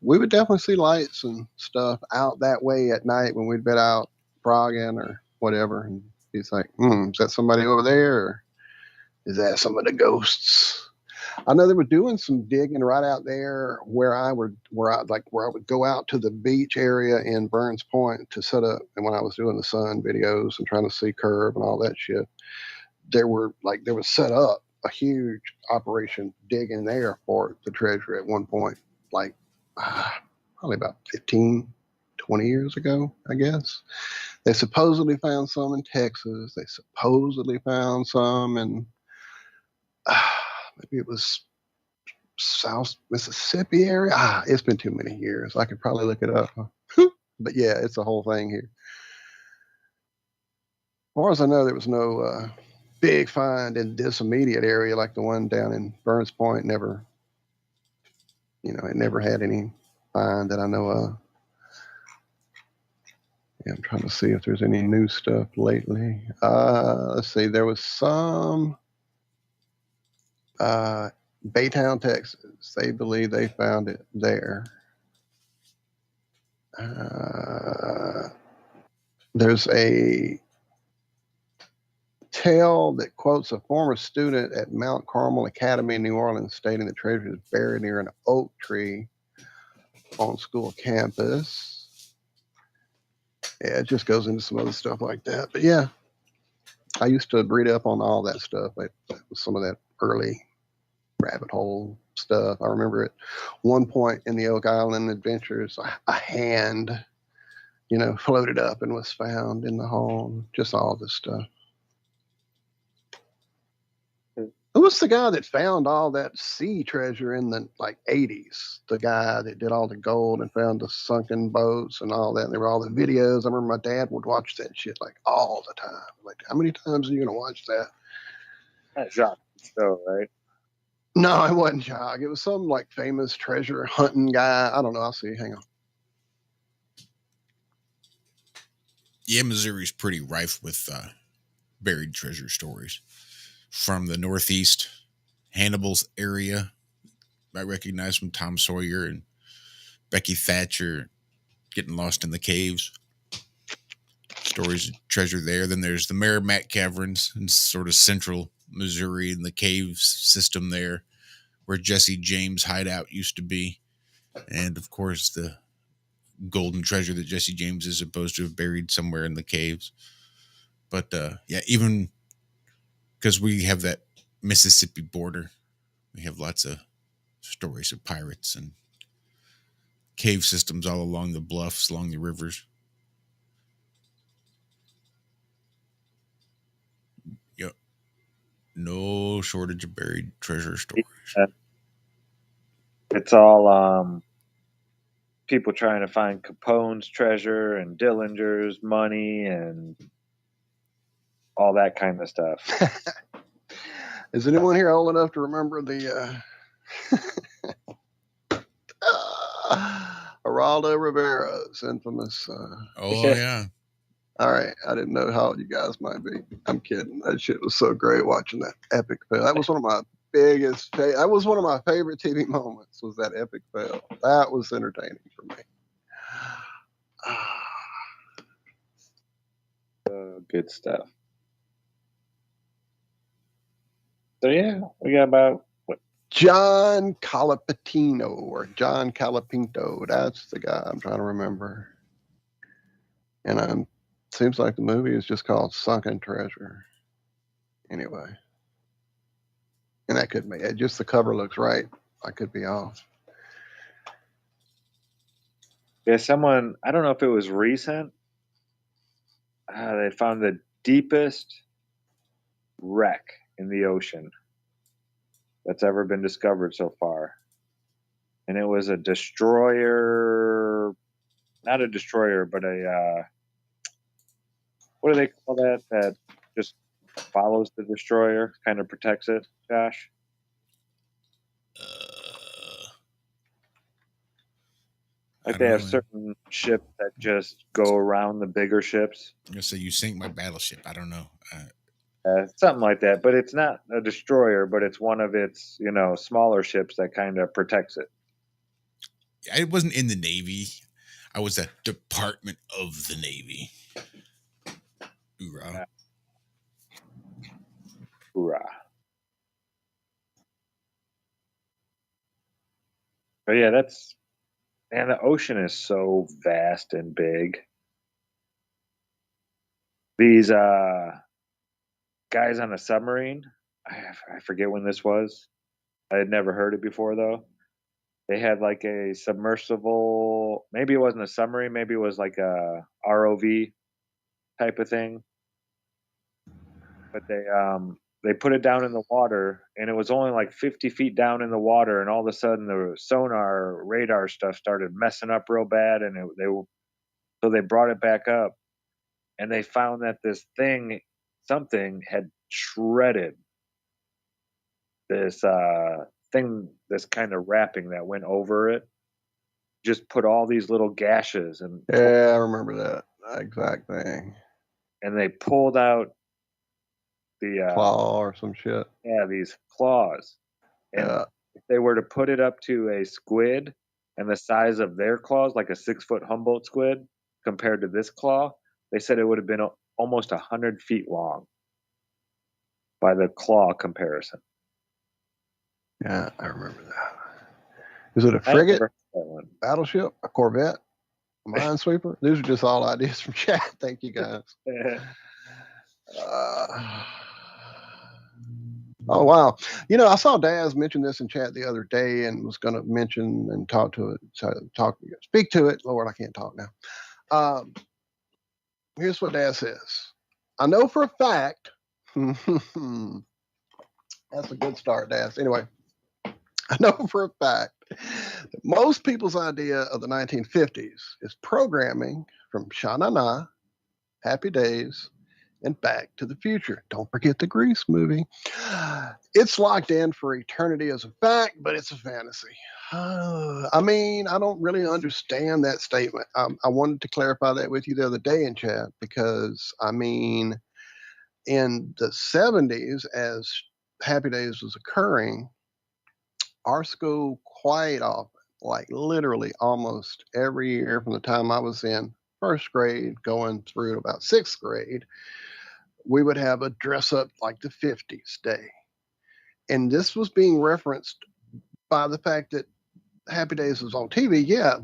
we would definitely see lights and stuff out that way at night when we'd been out frogging or whatever. And he's like, is that somebody over there? Or is that some of the ghosts? I know they were doing some digging right out there where I would go out to the beach area in Burns Point to set up. And when I was doing the sun videos and trying to see curve and all that shit, there was set up a huge operation digging there for the treasure at one point, probably about 15, 20 years ago, I guess. They supposedly found some in Texas. They supposedly found some in maybe it was South Mississippi area. It's been too many years. I could probably look it up. But yeah, it's a whole thing here. As far as I know, there was no big find in this immediate area like the one down in Burns Point. It never had any find that I know of. Yeah, I'm trying to see if there's any new stuff lately. Let's see. There was some Baytown, Texas. They believe they found it there. There's a tale that quotes a former student at Mount Carmel Academy in New Orleans stating the treasure is buried near an oak tree on school campus. Yeah, it just goes into some other stuff like that. But yeah, I used to read up on all that stuff. That was some of that early rabbit hole stuff. I remember at one point in the Oak Island Adventures, a hand, floated up and was found in the hole. Just all this stuff. Who was the guy that found all that sea treasure in the 80s? The guy that did all the gold and found the sunken boats and all that. And there were all the videos. I remember my dad would watch that shit all the time. How many times are you going to watch that? That's Jacques Cousteau, right? No, it wasn't Jacques. It was some famous treasure hunting guy. I don't know. I'll see. Hang on. Yeah, Missouri's pretty rife with buried treasure stories. From the Northeast, Hannibal's area, I recognize from Tom Sawyer and Becky Thatcher getting lost in the caves. Stories of treasure there. Then there's the Merrimack Caverns in sort of central Missouri in the cave system there, where Jesse James' hideout used to be. And of course, the golden treasure that Jesse James is supposed to have buried somewhere in the caves. But yeah, even because we have that Mississippi border, we have lots of stories of pirates and cave systems all along the bluffs, along the rivers. Yep. No shortage of buried treasure stories. It's all people trying to find Capone's treasure and Dillinger's money and all that kind of stuff. Is anyone here old enough to remember the Geraldo Rivera's infamous? Yeah. All right, I didn't know how old you guys might be. I'm kidding. That shit was so great watching that epic fail. That was one of my that was one of my favorite TV moments. Was that epic fail? That was entertaining for me. Good stuff. So yeah, we got about John Calipatino or John Calipinto. That's the guy I'm trying to remember. And I'm Seems like the movie is just called Sunken Treasure. Anyway. And that could be it. Just the cover looks right. I could be off. Yeah, someone, I don't know if it was recent, they found the deepest wreck in the ocean that's ever been discovered so far. And it was a destroyer, not a destroyer, but a, what do they call that? That just follows the destroyer, kind of protects it, Josh? Like they have certain ships that just go around the bigger ships. I'm gonna say you sink my battleship. I don't know. Something like that, but it's not a destroyer, but it's one of its, smaller ships that kind of protects it. I wasn't in the Navy. I was a Department of the Navy. Hoorah. Hoorah. But yeah, the ocean is so vast and big. These guys on a submarine, I forget when this was. I had never heard it before, though. They had like a submersible, maybe it wasn't a submarine, maybe it was like a ROV type of thing. But they put it down in the water, and it was only like 50 feet down in the water, and all of a sudden the sonar radar stuff started messing up real bad, and so they brought it back up, and they found that something had shredded this thing, this kind of wrapping that went over it, just put all these little gashes. And yeah, I remember that exact thing. And they pulled out the claw or some shit. Yeah, these claws. And if they were to put it up to a squid and the size of their claws, like a 6-foot Humboldt squid, compared to this claw, they said it would have been almost 100 feet long by the claw comparison. Yeah, I remember that. Is it a frigate, battleship, a corvette, a minesweeper? These are just all ideas from chat. Thank you, guys. Oh, wow. I saw Daz mention this in chat the other day and was going to mention and talk to it. Speak to it. Lord, I can't talk now. Here's what Daz says. I know for a fact. That's a good start, Daz. Anyway, I know for a fact that most people's idea of the 1950s is programming from Sha-Na-Na, Happy Days, and Back to the Future. Don't forget the Grease movie. It's locked in for eternity as a fact, but it's a fantasy. I don't really understand that statement. I wanted to clarify that with you the other day in chat because, in the 70s, as Happy Days was occurring, our school quite often, like literally almost every year from the time I was in first grade going through to about sixth grade, we would have a dress up like the 50s day. And this was being referenced by the fact that Happy Days was on TV, yeah,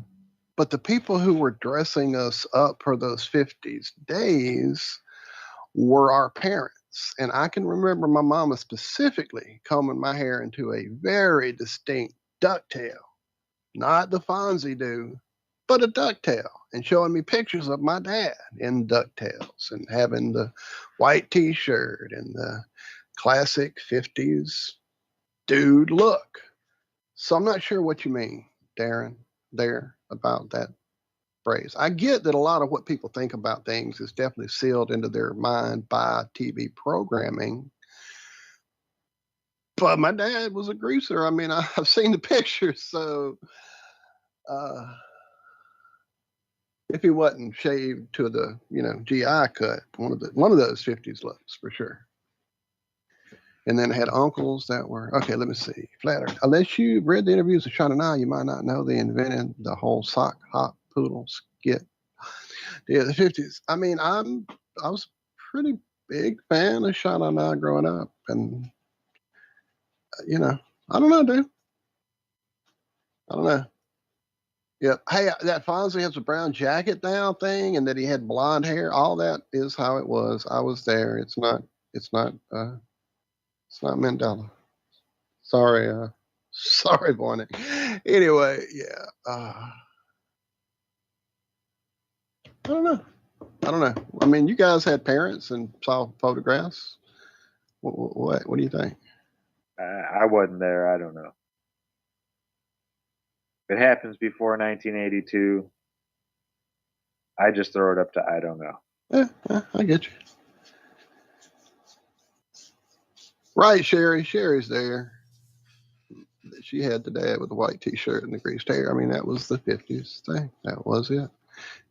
but the people who were dressing us up for those 50s days were our parents. And I can remember my mama specifically combing my hair into a very distinct ducktail, not the Fonzie do, but a ducktail, and showing me pictures of my dad in ducktails and having the white t-shirt and the classic 50s dude look. So I'm not sure what you mean, Darren, there about that phrase. I get that a lot of what people think about things is definitely sealed into their mind by TV programming. But my dad was a greaser. I've seen the pictures, so if he wasn't shaved to the GI cut, one of those 50s looks for sure. And then I had uncles that were okay. Let me see. Flattered. Unless you read the interviews of Sha-Na-Na, you might not know they invented the whole sock hop poodle skit. Yeah, the 50s. I was a pretty big fan of Sha-Na-Na growing up, and I don't know, dude. I don't know. Yeah. Hey, that Fonzie has a brown jacket now thing, and that he had blonde hair. All that is how it was. I was there. It's not. It's not. It's not Mandela. Sorry. Sorry, Barney. Anyway, yeah. I don't know. I don't know. I mean, you guys had parents and saw photographs. What do you think? I wasn't there. I don't know. If it happens before 1982, I just throw it up to I don't know. Yeah, I get you. Right, Sherry. Sherry's there. She had the dad with the white T-shirt and the greased hair. I mean, that was the 50s thing. That was it.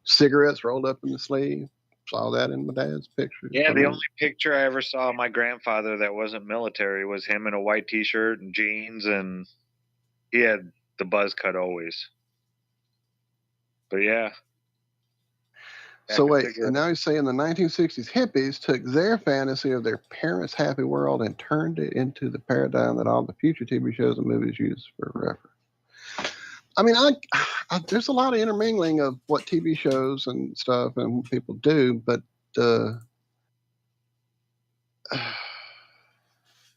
Cigarettes rolled up in the sleeve. Saw that in my dad's pictures. Yeah, I the mean, only picture I ever saw of my grandfather that wasn't military was him in a white T-shirt and jeans, and he had the buzz cut always. But yeah. So wait, and now he's saying the 1960s hippies took their fantasy of their parents' happy world and turned it into the paradigm that all the future TV shows and movies use for reference. I mean, there's a lot of intermingling of what TV shows and stuff and people do, but you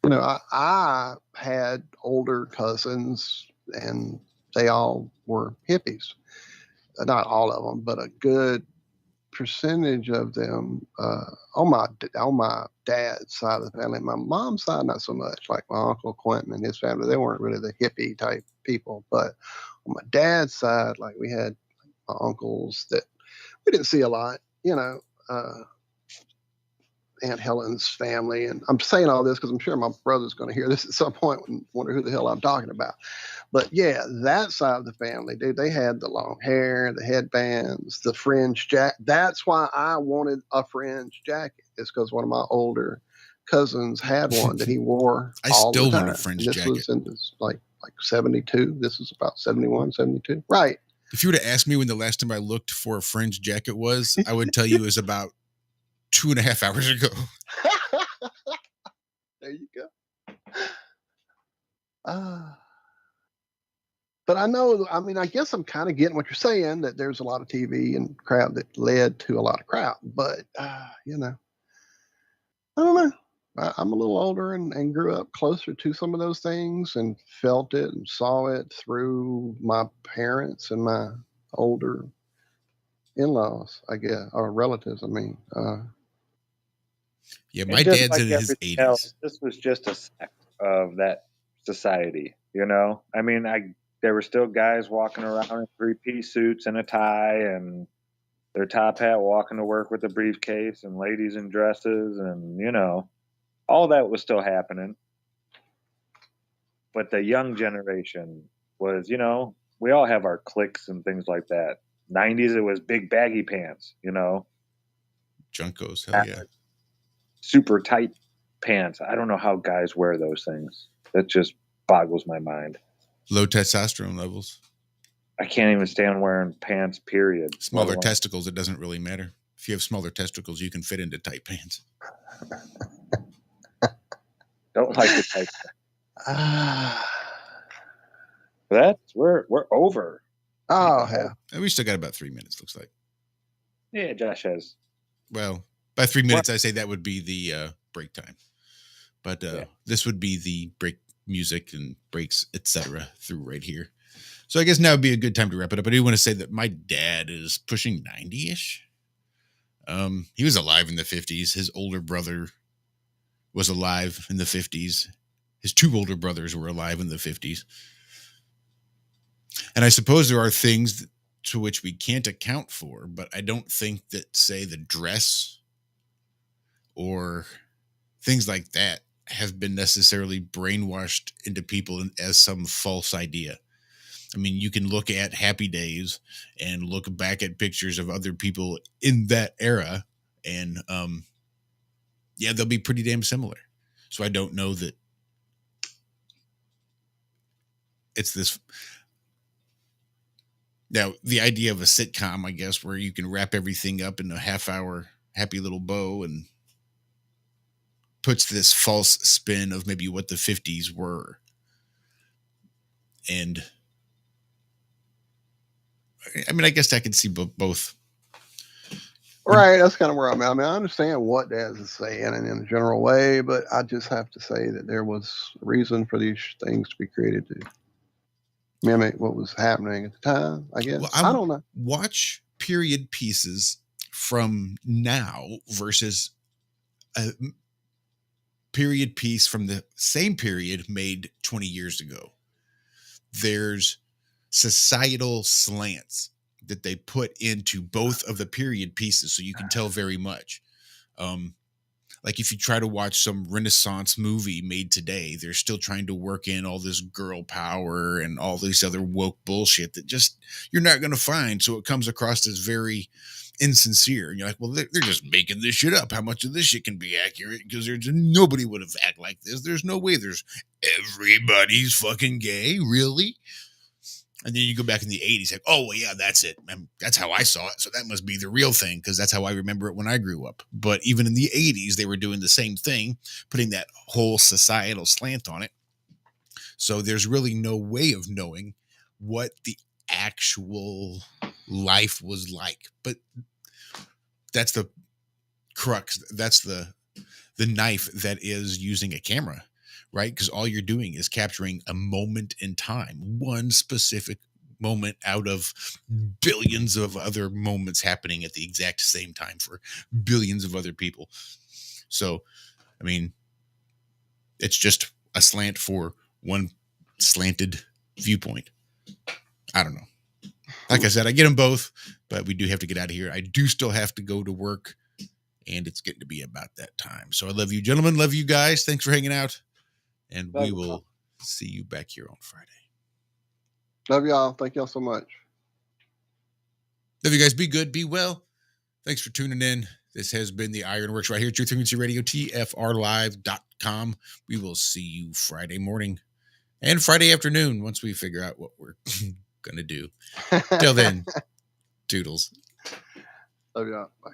know, I had older cousins, and they all were hippies. Not all of them, but a good percentage of them on my dad's side of the family. My mom's side, not so much. Like my uncle Quentin and his family, they weren't really the hippie type people. But on my dad's side, like we had my uncles that we didn't see a lot. You know, Aunt Helen's family. And I'm saying all this because I'm sure my brother's going to hear this at some point and wonder who the hell I'm talking about. But yeah, that side of the family, dude, they had the long hair, the headbands, the fringe jacket. That's why I wanted a fringe jacket. It's because one of my older cousins had one that he wore all the time. I still want a fringe jacket. This was in this, like 72. This was about 71, 72. Right. If you were to ask me when the last time I looked for a fringe jacket was, I would tell you it was about 2.5 hours ago. There you go. But I know, I mean, I guess I'm kind of getting what you're saying, that there's a lot of TV and crowd that led to a lot of crowd. But, you know, I don't know. I'm a little older and grew up closer to some of those things and felt it and saw it through my parents and my older in-laws, I guess, or relatives, I mean. Yeah, my dad's in his 80s. Else, this was just a sect of that society, you know? I mean, there were still guys walking around in three-piece suits and a tie and their top hat walking to work with a briefcase, and ladies in dresses, and, you know, all that was still happening. But the young generation was, you know, we all have our cliques and things like that. 90s, it was big baggy pants, you know? Junkos, hell yeah. Super tight pants. I don't know how guys wear those things. That just boggles my mind. Low testosterone levels. I can't even stand wearing pants, period. Smaller testicles, it doesn't really matter. If you have smaller testicles, you can fit into tight pants. Don't like the tight pants. We're over. Oh, hell. We still got about 3 minutes, looks like. Yeah, Josh has. Well, by 3 minutes, I say that would be the break time. But this would be the break music and breaks, etc. through right here. So I guess now would be a good time to wrap it up. I do want to say that my dad is pushing 90-ish. He was alive in the 50s. His older brother was alive in the 50s. His two older brothers were alive in the 50s. And I suppose there are things to which we can't account for, but I don't think that, say, the dress or things like that have been necessarily brainwashed into people as some false idea. I mean, you can look at Happy Days and look back at pictures of other people in that era, and they'll be pretty damn similar. So I don't know that it's this. Now, the idea of a sitcom, I guess, where you can wrap everything up in a half-hour happy little bow and puts this false spin of maybe what the 50s were. And I mean, I guess I can see both. Right, that's kind of where I'm at. I mean, I understand what Daz is saying and in a general way, but I just have to say that there was a reason for these things to be created to mimic what was happening at the time, I guess. Well, I don't know. Watch period pieces from now versus a period piece from the same period made 20 years ago. There's societal slants that they put into both of the period pieces, so you can tell very much. Like if you try to watch some Renaissance movie made today, they're still trying to work in all this girl power and all this other woke bullshit that just you're not going to find. So it comes across as very insincere. And you're like, well, they're just making this shit up. How much of this shit can be accurate? Because there's nobody would have acted like this. There's no way. There's everybody's fucking gay, really. And then you go back in the 80s, like, oh, well, yeah, that's it. That's how I saw it. So that must be the real thing because that's how I remember it when I grew up. But even in the 80s, they were doing the same thing, putting that whole societal slant on it. So there's really no way of knowing what the actual life was like. But that's the crux. That's the knife that is using a camera. Right? Because all you're doing is capturing a moment in time, one specific moment out of billions of other moments happening at the exact same time for billions of other people. So, I mean, it's just a slant for one slanted viewpoint. I don't know. Like I said, I get them both, but we do have to get out of here. I do still have to go to work, and it's getting to be about that time. So I love you, gentlemen. Love you guys. Thanks for hanging out. And we will see you back here on Friday. Love y'all. Thank y'all so much. Love you guys. Be good. Be well. Thanks for tuning in. This has been the Ironworx right here. Truth Frequency Radio, TFRlive.com. We will see you Friday morning and Friday afternoon once we figure out what we're going to do. Till then, toodles. Love y'all. Bye.